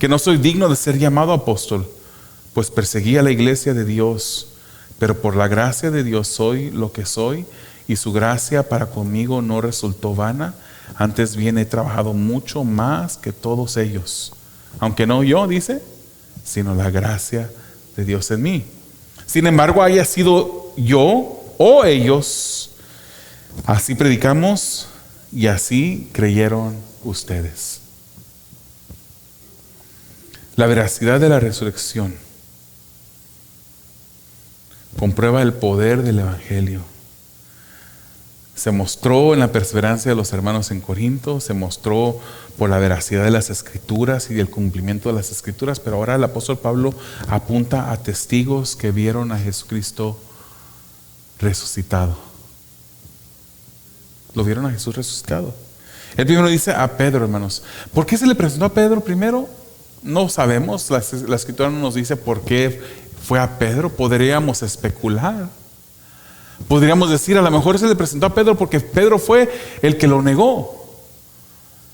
que no soy digno de ser llamado apóstol, pues perseguí a la iglesia de Dios, pero por la gracia de Dios soy lo que soy, y su gracia para conmigo no resultó vana. Antes bien he trabajado mucho más que todos ellos, aunque no yo, dice, sino la gracia de Dios en mí. Sin embargo, haya sido yo o ellos, así predicamos y así creyeron ustedes. La veracidad de la resurrección comprueba el poder del evangelio. Se mostró en la perseverancia de los hermanos en Corinto, se mostró por la veracidad de las escrituras y el cumplimiento de las escrituras, pero ahora el apóstol Pablo apunta a testigos que vieron a Jesucristo resucitado. Lo vieron a Jesús resucitado. El primero dice a Pedro, hermanos. ¿Por qué se le presentó a Pedro primero? No sabemos, la escritura no nos dice por qué fue a Pedro. Podríamos especular. Podríamos decir, a lo mejor se le presentó a Pedro porque Pedro fue el que lo negó.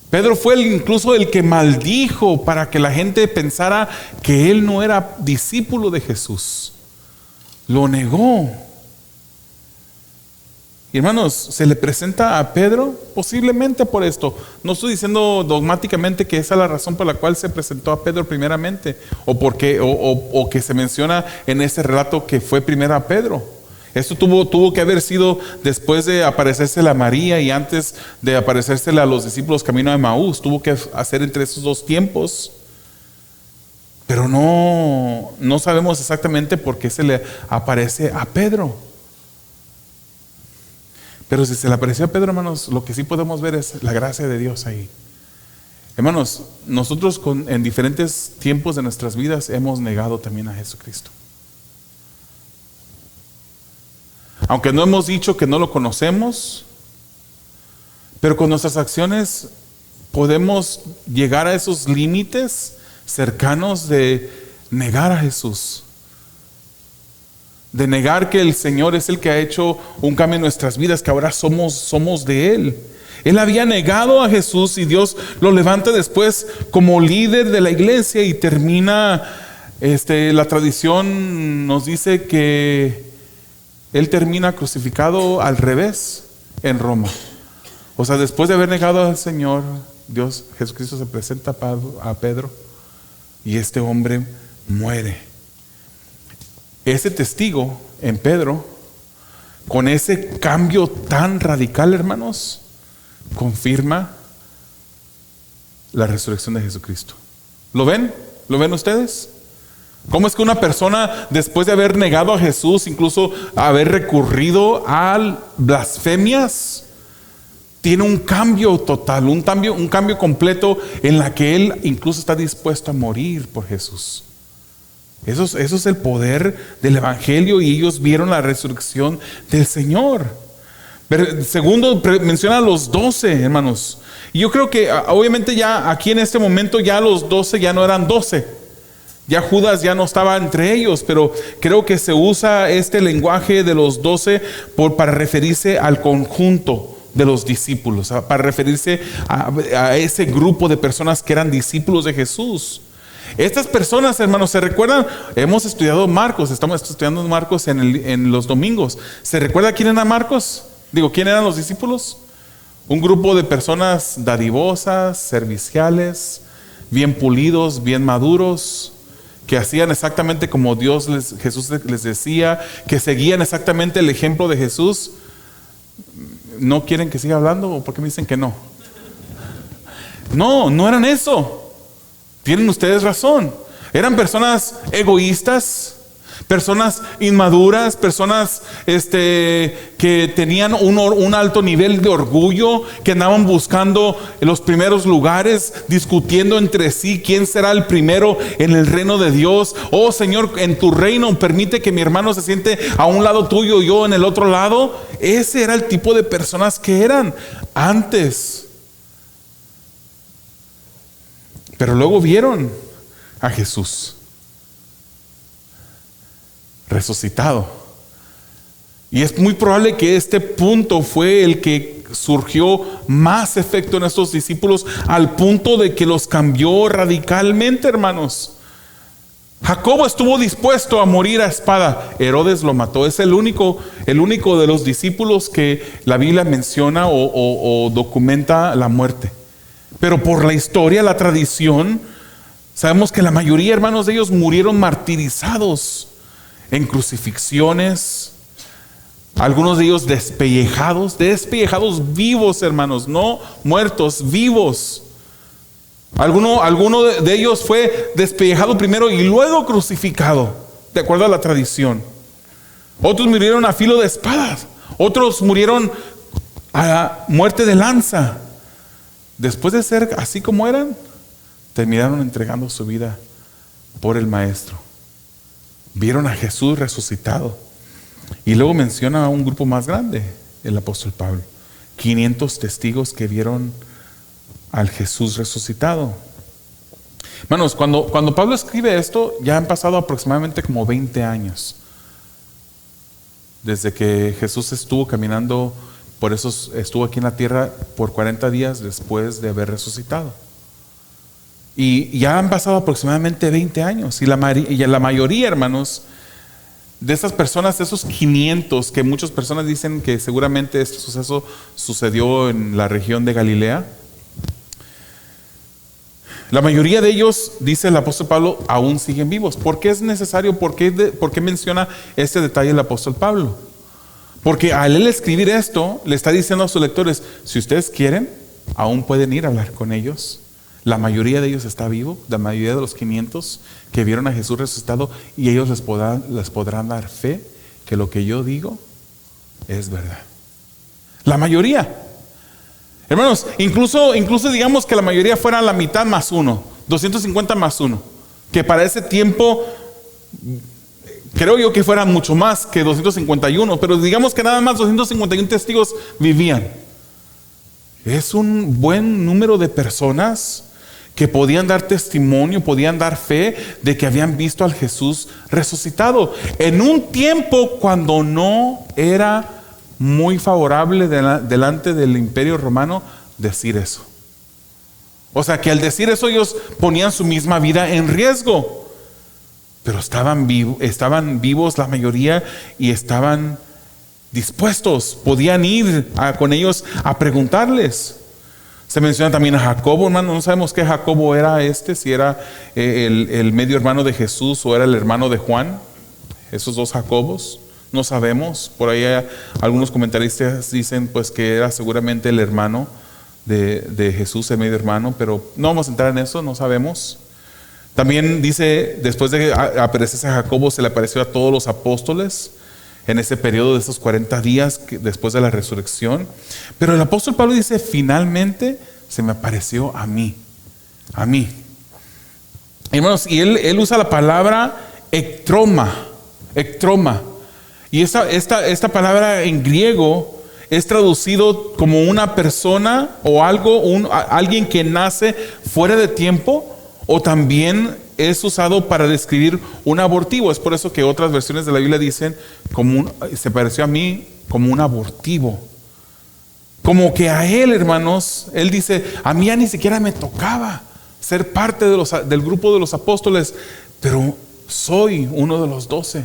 Pedro fue incluso el que maldijo para que la gente pensara que él no era discípulo de Jesús. Lo negó. Y hermanos, se le presenta a Pedro posiblemente por esto. No estoy diciendo dogmáticamente que esa es la razón por la cual se presentó a Pedro primeramente, o que se menciona en ese relato que fue primero a Pedro. Esto tuvo que haber sido después de aparecérsele a María y antes de aparecérsele a los discípulos camino de Emaús. Tuvo que hacer entre esos dos tiempos. Pero no sabemos exactamente por qué se le aparece a Pedro. Pero si se le apareció a Pedro, hermanos, lo que sí podemos ver es la gracia de Dios ahí. Hermanos, nosotros en diferentes tiempos de nuestras vidas hemos negado también a Jesucristo. Aunque no hemos dicho que no lo conocemos, pero con nuestras acciones podemos llegar a esos límites cercanos de negar a Jesús. De negar que el Señor es el que ha hecho un cambio en nuestras vidas, que ahora somos de Él. Él había negado a Jesús y Dios lo levanta después como líder de la iglesia y termina, la tradición nos dice que Él termina crucificado al revés en Roma. O sea, después de haber negado al Señor, Jesucristo se presenta a Pedro y este hombre muere. Ese testigo en Pedro, con ese cambio tan radical, hermanos, confirma la resurrección de Jesucristo. ¿Lo ven? ¿Lo ven ustedes? ¿Cómo es que una persona, después de haber negado a Jesús, incluso haber recurrido a blasfemias, tiene un cambio total, un cambio completo en la que él incluso está dispuesto a morir por Jesús? Eso es el poder del evangelio, y ellos vieron la resurrección del Señor. Segundo, menciona a los 12, hermanos. Y yo creo que obviamente ya aquí en este momento ya los 12 ya no eran 12. Ya Judas ya no estaba entre ellos, pero creo que se usa este lenguaje de los 12 para referirse al conjunto de los discípulos, para referirse a ese grupo de personas que eran discípulos de Jesús. Estas personas, hermanos, ¿se recuerdan? Hemos estudiado Marcos, estamos estudiando Marcos en los domingos. ¿Se recuerda quién era Marcos? ¿Quién eran los discípulos? Un grupo de personas dadivosas, serviciales, bien pulidos, bien maduros, que hacían exactamente como Jesús les decía, que seguían exactamente el ejemplo de Jesús. ¿No quieren que siga hablando o por qué me dicen que no? No eran eso. Tienen ustedes razón. Eran personas egoístas, personas inmaduras, personas que tenían un alto nivel de orgullo, que andaban buscando los primeros lugares, discutiendo entre sí quién será el primero en el reino de Dios. Oh Señor, en tu reino permite que mi hermano se siente a un lado tuyo y yo en el otro lado. Ese era el tipo de personas que eran antes. Pero luego vieron a Jesús resucitado. Y es muy probable que este punto fue el que surgió más efecto en estos discípulos, al punto de que los cambió radicalmente, hermanos. Jacobo estuvo dispuesto a morir a espada. Herodes lo mató. Es el único de los discípulos que la Biblia menciona o documenta la muerte. Pero por la historia, la tradición, sabemos que la mayoría, hermanos, de ellos murieron martirizados en crucifixiones. Algunos de ellos despellejados vivos, hermanos, no muertos, vivos. Alguno de ellos fue despellejado primero y luego crucificado, de acuerdo a la tradición. Otros murieron a filo de espadas. Otros murieron a muerte de lanza. Después de ser así como eran, terminaron entregando su vida por el Maestro. Vieron a Jesús resucitado. Y luego menciona a un grupo más grande, el apóstol Pablo. 500 testigos que vieron al Jesús resucitado. Hermanos, cuando Pablo escribe esto, ya han pasado aproximadamente como 20 años. Desde que Jesús estuvo caminando. Por eso estuvo aquí en la tierra por 40 días después de haber resucitado. Y ya han pasado aproximadamente 20 años. Y la mayoría, hermanos, de esas personas, de esos 500, que muchas personas dicen que seguramente este suceso sucedió en la región de Galilea. La mayoría de ellos, dice el apóstol Pablo, aún siguen vivos. ¿Por qué es necesario? ¿Por qué menciona este detalle el apóstol Pablo? Porque al él escribir esto, le está diciendo a sus lectores, si ustedes quieren, aún pueden ir a hablar con ellos. La mayoría de ellos está vivo, la mayoría de los 500 que vieron a Jesús resucitado, y ellos les podrán dar fe que lo que yo digo es verdad. La mayoría. Hermanos, incluso digamos que la mayoría fuera la mitad más uno, 250 más uno, que para ese tiempo creo yo que fueran mucho más que 251, pero digamos que nada más 251 testigos vivían. Es un buen número de personas que podían dar testimonio, podían dar fe de que habían visto al Jesús resucitado. En un tiempo cuando no era muy favorable delante del Imperio Romano decir eso. O sea que al decir eso ellos ponían su misma vida en riesgo. Pero estaban vivos la mayoría y estaban dispuestos. Podían ir con ellos a preguntarles. Se menciona también a Jacobo, hermano. No sabemos qué Jacobo era si era el medio hermano de Jesús o era el hermano de Juan. Esos dos Jacobos, no sabemos. Por ahí algunos comentaristas dicen pues que era seguramente el hermano de Jesús, el medio hermano, pero no vamos a entrar en eso, no sabemos. También dice, después de aparecerse a Jacobo, se le apareció a todos los apóstoles en ese periodo de esos 40 días después de la resurrección. Pero el apóstol Pablo dice, finalmente se me apareció a mí. Hermanos, y él usa la palabra ectroma. Y esta palabra en griego es traducido como una persona o algo, alguien que nace fuera de tiempo, o también es usado para describir un abortivo. Es por eso que otras versiones de la Biblia dicen se pareció a mí como un abortivo. Como que a él, hermanos, él dice, a mí ya ni siquiera me tocaba ser parte del grupo de los apóstoles, pero soy uno de los 12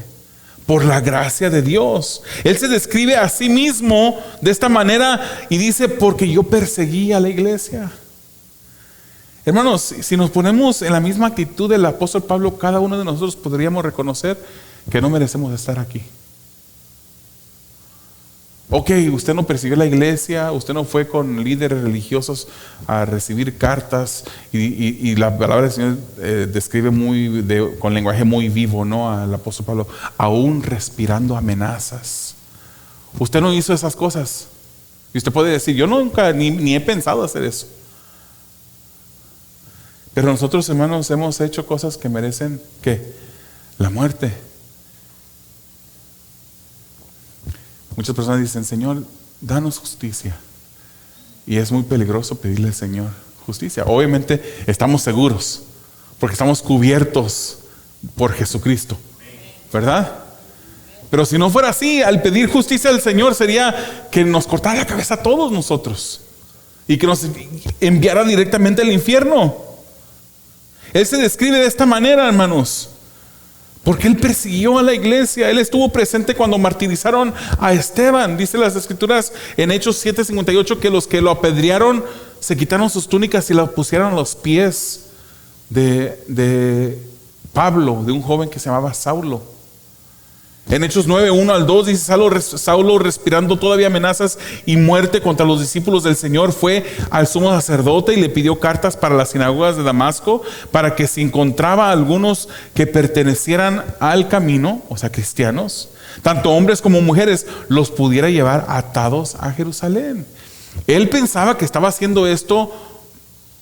por la gracia de Dios. Él se describe a sí mismo de esta manera y dice, porque yo perseguí a la iglesia. Hermanos, si nos ponemos en la misma actitud del apóstol Pablo, cada uno de nosotros podríamos reconocer que no merecemos estar aquí. Ok, usted no persiguió la iglesia, usted no fue con líderes religiosos a recibir cartas, y la palabra del Señor describe con lenguaje muy vivo, ¿no? Al apóstol Pablo, aún respirando amenazas. Usted no hizo esas cosas. Y usted puede decir, yo nunca ni he pensado hacer eso. Pero nosotros, hermanos, hemos hecho cosas que merecen, ¿qué? La muerte. Muchas personas dicen, Señor, danos justicia. Y es muy peligroso pedirle al Señor justicia. Obviamente estamos seguros, porque estamos cubiertos por Jesucristo, ¿verdad? Pero si no fuera así, al pedir justicia al Señor sería que nos cortara la cabeza a todos nosotros y que nos enviara directamente al infierno. Él se describe de esta manera, hermanos, porque él persiguió a la iglesia. Él estuvo presente cuando martirizaron a Esteban. Dice las escrituras en Hechos 7:58 que los que lo apedrearon se quitaron sus túnicas y lo pusieron a los pies de Pablo, de un joven que se llamaba Saulo. En Hechos 9:1-2 dice, Saulo, respirando todavía amenazas y muerte contra los discípulos del Señor, fue al sumo sacerdote y le pidió cartas para las sinagogas de Damasco, para que si encontraba algunos que pertenecieran al camino, o sea, cristianos, tanto hombres como mujeres, los pudiera llevar atados a Jerusalén. Él pensaba que estaba haciendo esto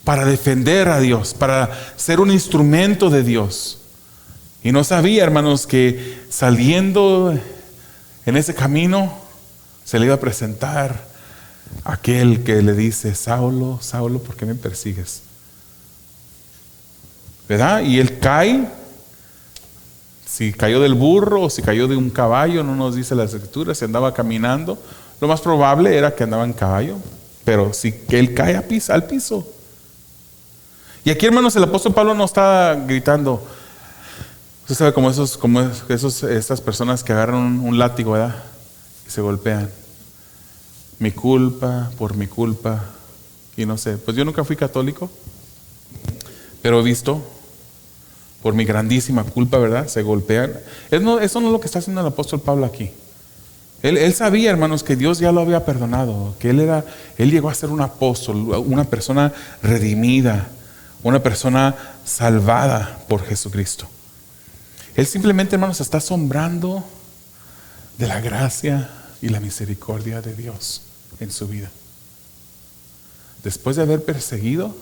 para defender a Dios, para ser un instrumento de Dios. Y no sabía, hermanos, que saliendo en ese camino se le iba a presentar aquel que le dice, Saulo, Saulo, ¿por qué me persigues? ¿Verdad? Y él cae. Si cayó del burro o si cayó de un caballo, no nos dice las escrituras. Si andaba caminando, lo más probable era que andaba en caballo. Pero si que él cae al piso. Y aquí, hermanos, el apóstol Pablo no está gritando. Usted sabe como estas personas que agarran un látigo, ¿verdad? Y se golpean. Mi culpa, por mi culpa. Y no sé, pues yo nunca fui católico, pero he visto, por mi grandísima culpa, ¿verdad? Se golpean. Eso no es lo que está haciendo el apóstol Pablo aquí. Él sabía, hermanos, que Dios ya lo había perdonado, que él llegó a ser un apóstol, una persona redimida, una persona salvada por Jesucristo. Él simplemente, hermanos, está asombrando de la gracia y la misericordia de Dios en su vida. Después de haber perseguido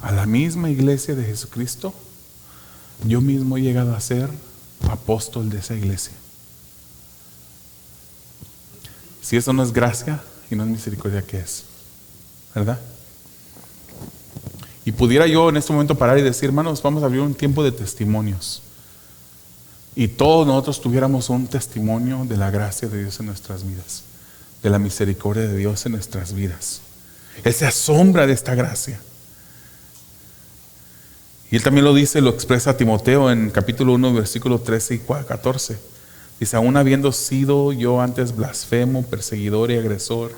a la misma iglesia de Jesucristo, yo mismo he llegado a ser apóstol de esa iglesia. Si eso no es gracia y no es misericordia, ¿qué es? ¿Verdad? Y pudiera yo en este momento parar y decir, hermanos, vamos a abrir un tiempo de testimonios. Y todos nosotros tuviéramos un testimonio de la gracia de Dios en nuestras vidas, de la misericordia de Dios en nuestras vidas. Él se asombra de esta gracia. Y él también lo dice, lo expresa a Timoteo en capítulo 1, versículos 13 y 14. Dice, aún habiendo sido yo antes blasfemo, perseguidor y agresor,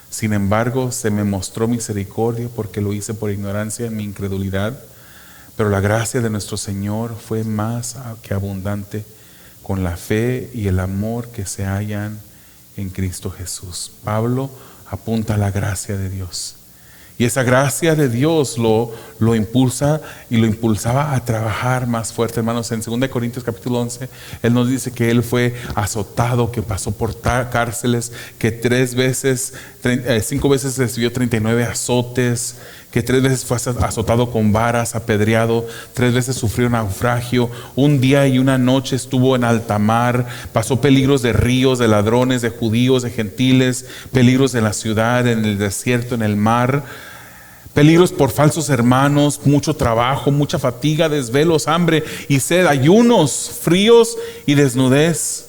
sin embargo se me mostró misericordia porque lo hice por ignorancia en mi incredulidad. Pero la gracia de nuestro Señor fue más que abundante con la fe y el amor que se hallan en Cristo Jesús. Pablo apunta a la gracia de Dios. Y esa gracia de Dios lo impulsa y lo impulsaba a trabajar más fuerte, hermanos. En 2 Corintios capítulo 11, él nos dice que él fue azotado, que pasó por cárceles, que 5 veces recibió 39 azotes, que 3 veces fue azotado con varas, apedreado, 3 veces sufrió naufragio, un día y una noche estuvo en alta mar, pasó peligros de ríos, de ladrones, de judíos, de gentiles, peligros en la ciudad, en el desierto, en el mar, peligros por falsos hermanos, mucho trabajo, mucha fatiga, desvelos, hambre y sed, ayunos, fríos y desnudez.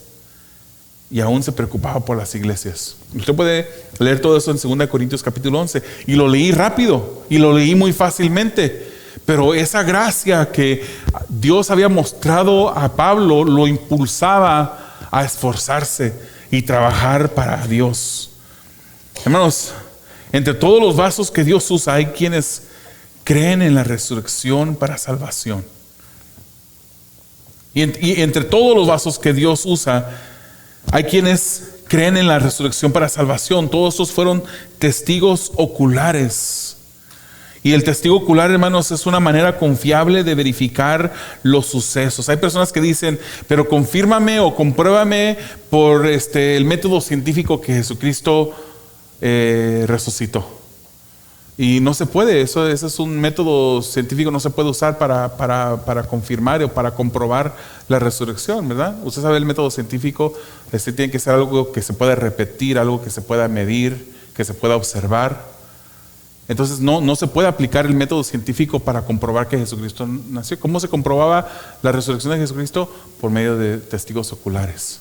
Y aún se preocupaba por las iglesias. Usted puede leer todo eso en 2 Corintios capítulo 11. Y lo leí rápido, y lo leí muy fácilmente. Pero esa gracia que Dios había mostrado a Pablo lo impulsaba a esforzarse y trabajar para Dios. Hermanos, entre todos los vasos que Dios usa, hay quienes creen en la resurrección para salvación. Y entre todos los vasos que Dios usa, hay quienes creen en la resurrección para salvación. Todos estos fueron testigos oculares. Y el testigo ocular, hermanos, es una manera confiable de verificar los sucesos. Hay personas que dicen, pero confírmame o compruébame por el método científico que Jesucristo resucitó. Y no se puede, ese es un método científico, no se puede usar para confirmar o para comprobar la resurrección, ¿verdad? Usted sabe el método científico, tiene que ser algo que se pueda repetir, algo que se pueda medir, que se pueda observar. Entonces no se puede aplicar el método científico para comprobar que Jesucristo nació. ¿Cómo se comprobaba la resurrección de Jesucristo? Por medio de testigos oculares.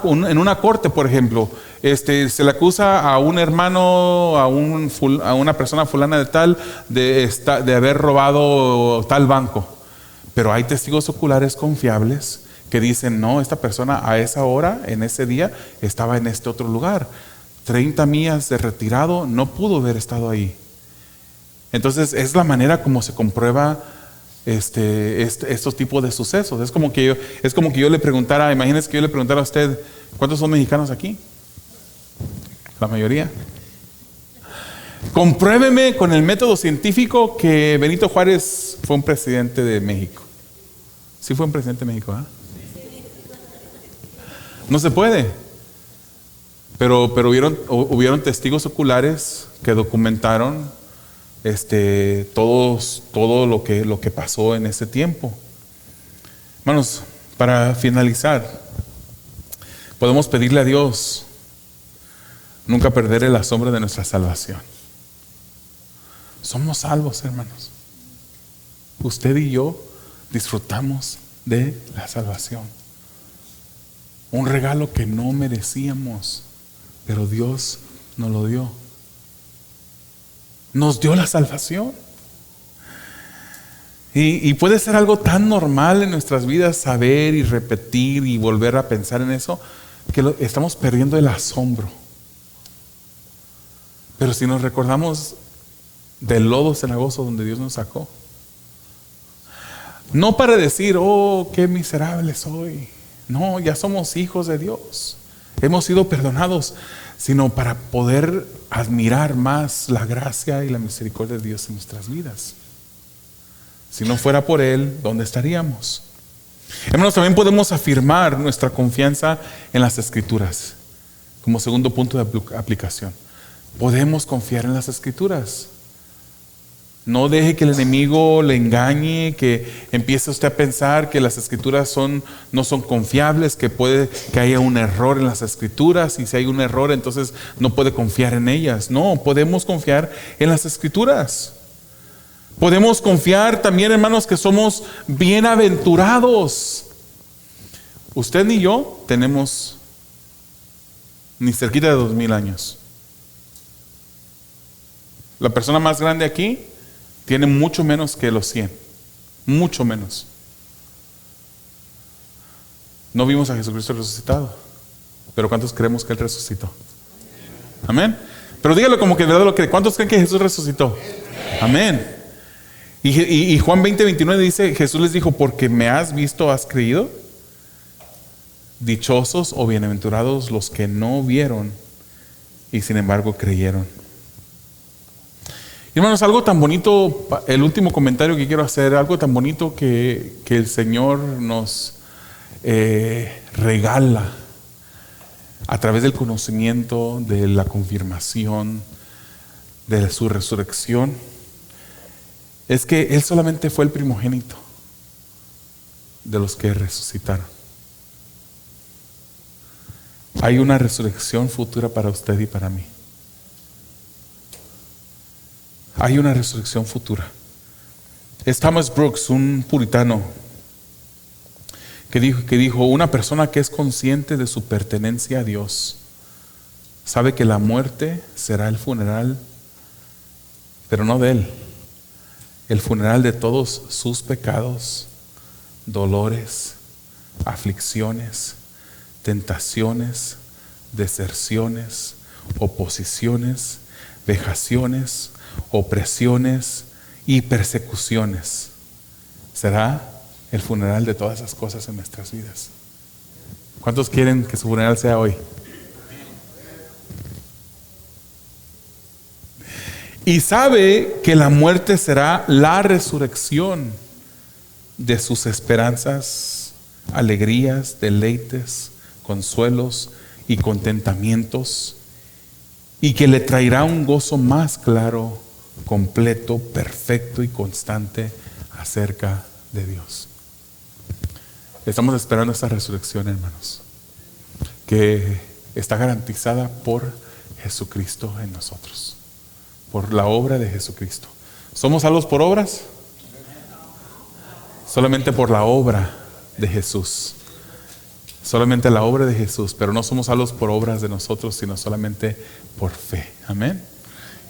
En una corte, por ejemplo, se le acusa a un hermano, a una persona fulana de tal, de haber robado tal banco. Pero hay testigos oculares confiables que dicen, no, esta persona a esa hora, en ese día, estaba en este otro lugar. 30 millas de retirado, no pudo haber estado ahí. Entonces, es la manera como se comprueba estos tipos de sucesos. Es como que yo le preguntara, imagínense que yo le preguntara a usted, ¿cuántos son mexicanos aquí? La mayoría. Compruébeme con el método científico que Benito Juárez fue un presidente de México. ¿Sí fue un presidente de México? No se puede. Pero hubieron testigos oculares que documentaron todo lo que pasó en ese tiempo. Hermanos, para finalizar, podemos pedirle a Dios nunca perder el asombro de nuestra salvación. Somos salvos, hermanos. Usted y yo disfrutamos de la salvación. Un regalo que no merecíamos, pero Dios nos lo dio. Nos dio la salvación. Y puede ser algo tan normal en nuestras vidas saber y repetir y volver a pensar en eso, que estamos perdiendo el asombro. Pero si nos recordamos del lodo cenagoso donde Dios nos sacó, no para decir, oh, qué miserable soy. No, ya somos hijos de Dios, hemos sido perdonados, sino para poder admirar más la gracia y la misericordia de Dios en nuestras vidas. Si no fuera por Él, ¿dónde estaríamos? Hermanos, también podemos afirmar nuestra confianza en las Escrituras. Como segundo punto de aplicación, podemos confiar en las Escrituras. No deje que el enemigo le engañe, que empiece usted a pensar que las Escrituras no son confiables, que puede que haya un error en las Escrituras, y si hay un error entonces no puede confiar en ellas. No, podemos confiar en las Escrituras. Podemos confiar también, hermanos, que somos bienaventurados. Usted ni yo tenemos ni cerquita de 2000 años. La persona más grande aquí tiene mucho menos que los 100. Mucho menos. No vimos a Jesucristo resucitado, pero ¿cuántos creemos que Él resucitó? Amén. Pero dígalo como que de verdad lo cree. ¿Cuántos creen que Jesús resucitó? Amén. Y Juan 20:29 dice, Jesús les dijo, porque me has visto, has creído. Dichosos o bienaventurados los que no vieron y sin embargo creyeron. Hermanos, algo tan bonito, el último comentario que quiero hacer, algo tan bonito que el Señor nos regala a través del conocimiento, de la confirmación, de su resurrección es que Él solamente fue el primogénito de los que resucitaron. Hay una resurrección futura para usted y para mí. Hay una resurrección futura. Es Thomas Brooks, un puritano, que dijo, una persona que es consciente de su pertenencia a Dios sabe que la muerte será el funeral, pero no de él, el funeral de todos sus pecados, dolores, aflicciones, tentaciones, deserciones, oposiciones, vejaciones, opresiones y persecuciones. Será el funeral de todas esas cosas en nuestras vidas. ¿Cuántos quieren que su funeral sea hoy? Y sabe que la muerte será la resurrección de sus esperanzas, alegrías, deleites, consuelos y contentamientos, y que le traerá un gozo más claro, completo, perfecto y constante acerca de Dios. Estamos esperando esta resurrección, hermanos, que está garantizada por Jesucristo en nosotros, por la obra de Jesucristo. ¿Somos salvos por obras? Solamente por la obra de Jesús. Solamente la obra de Jesús, pero no somos salvos por obras de nosotros, sino solamente por fe. Amén.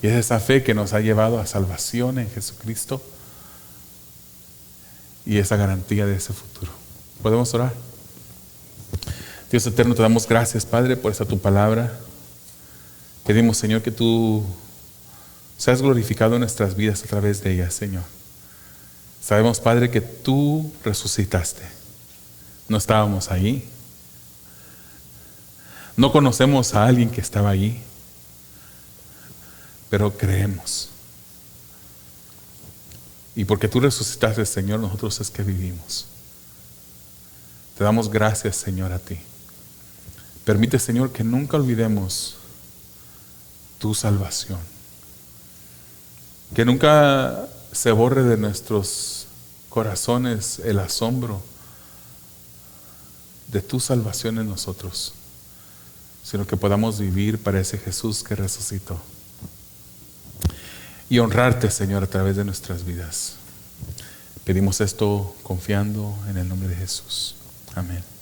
Y es esa fe que nos ha llevado a salvación en Jesucristo y esa garantía de ese futuro. ¿Podemos orar? Dios eterno, te damos gracias, Padre, por esta tu palabra. Pedimos, Señor, que tú seas glorificado en nuestras vidas a través de ella, Señor. Sabemos, Padre, que tú resucitaste. No estábamos ahí. No conocemos a alguien que estaba allí, pero creemos. Y porque tú resucitaste, Señor, nosotros es que vivimos. Te damos gracias, Señor, a ti. Permite, Señor, que nunca olvidemos tu salvación. Que nunca se borre de nuestros corazones el asombro de tu salvación en nosotros, sino que podamos vivir para ese Jesús que resucitó y honrarte, Señor, a través de nuestras vidas. Pedimos esto confiando en el nombre de Jesús. Amén.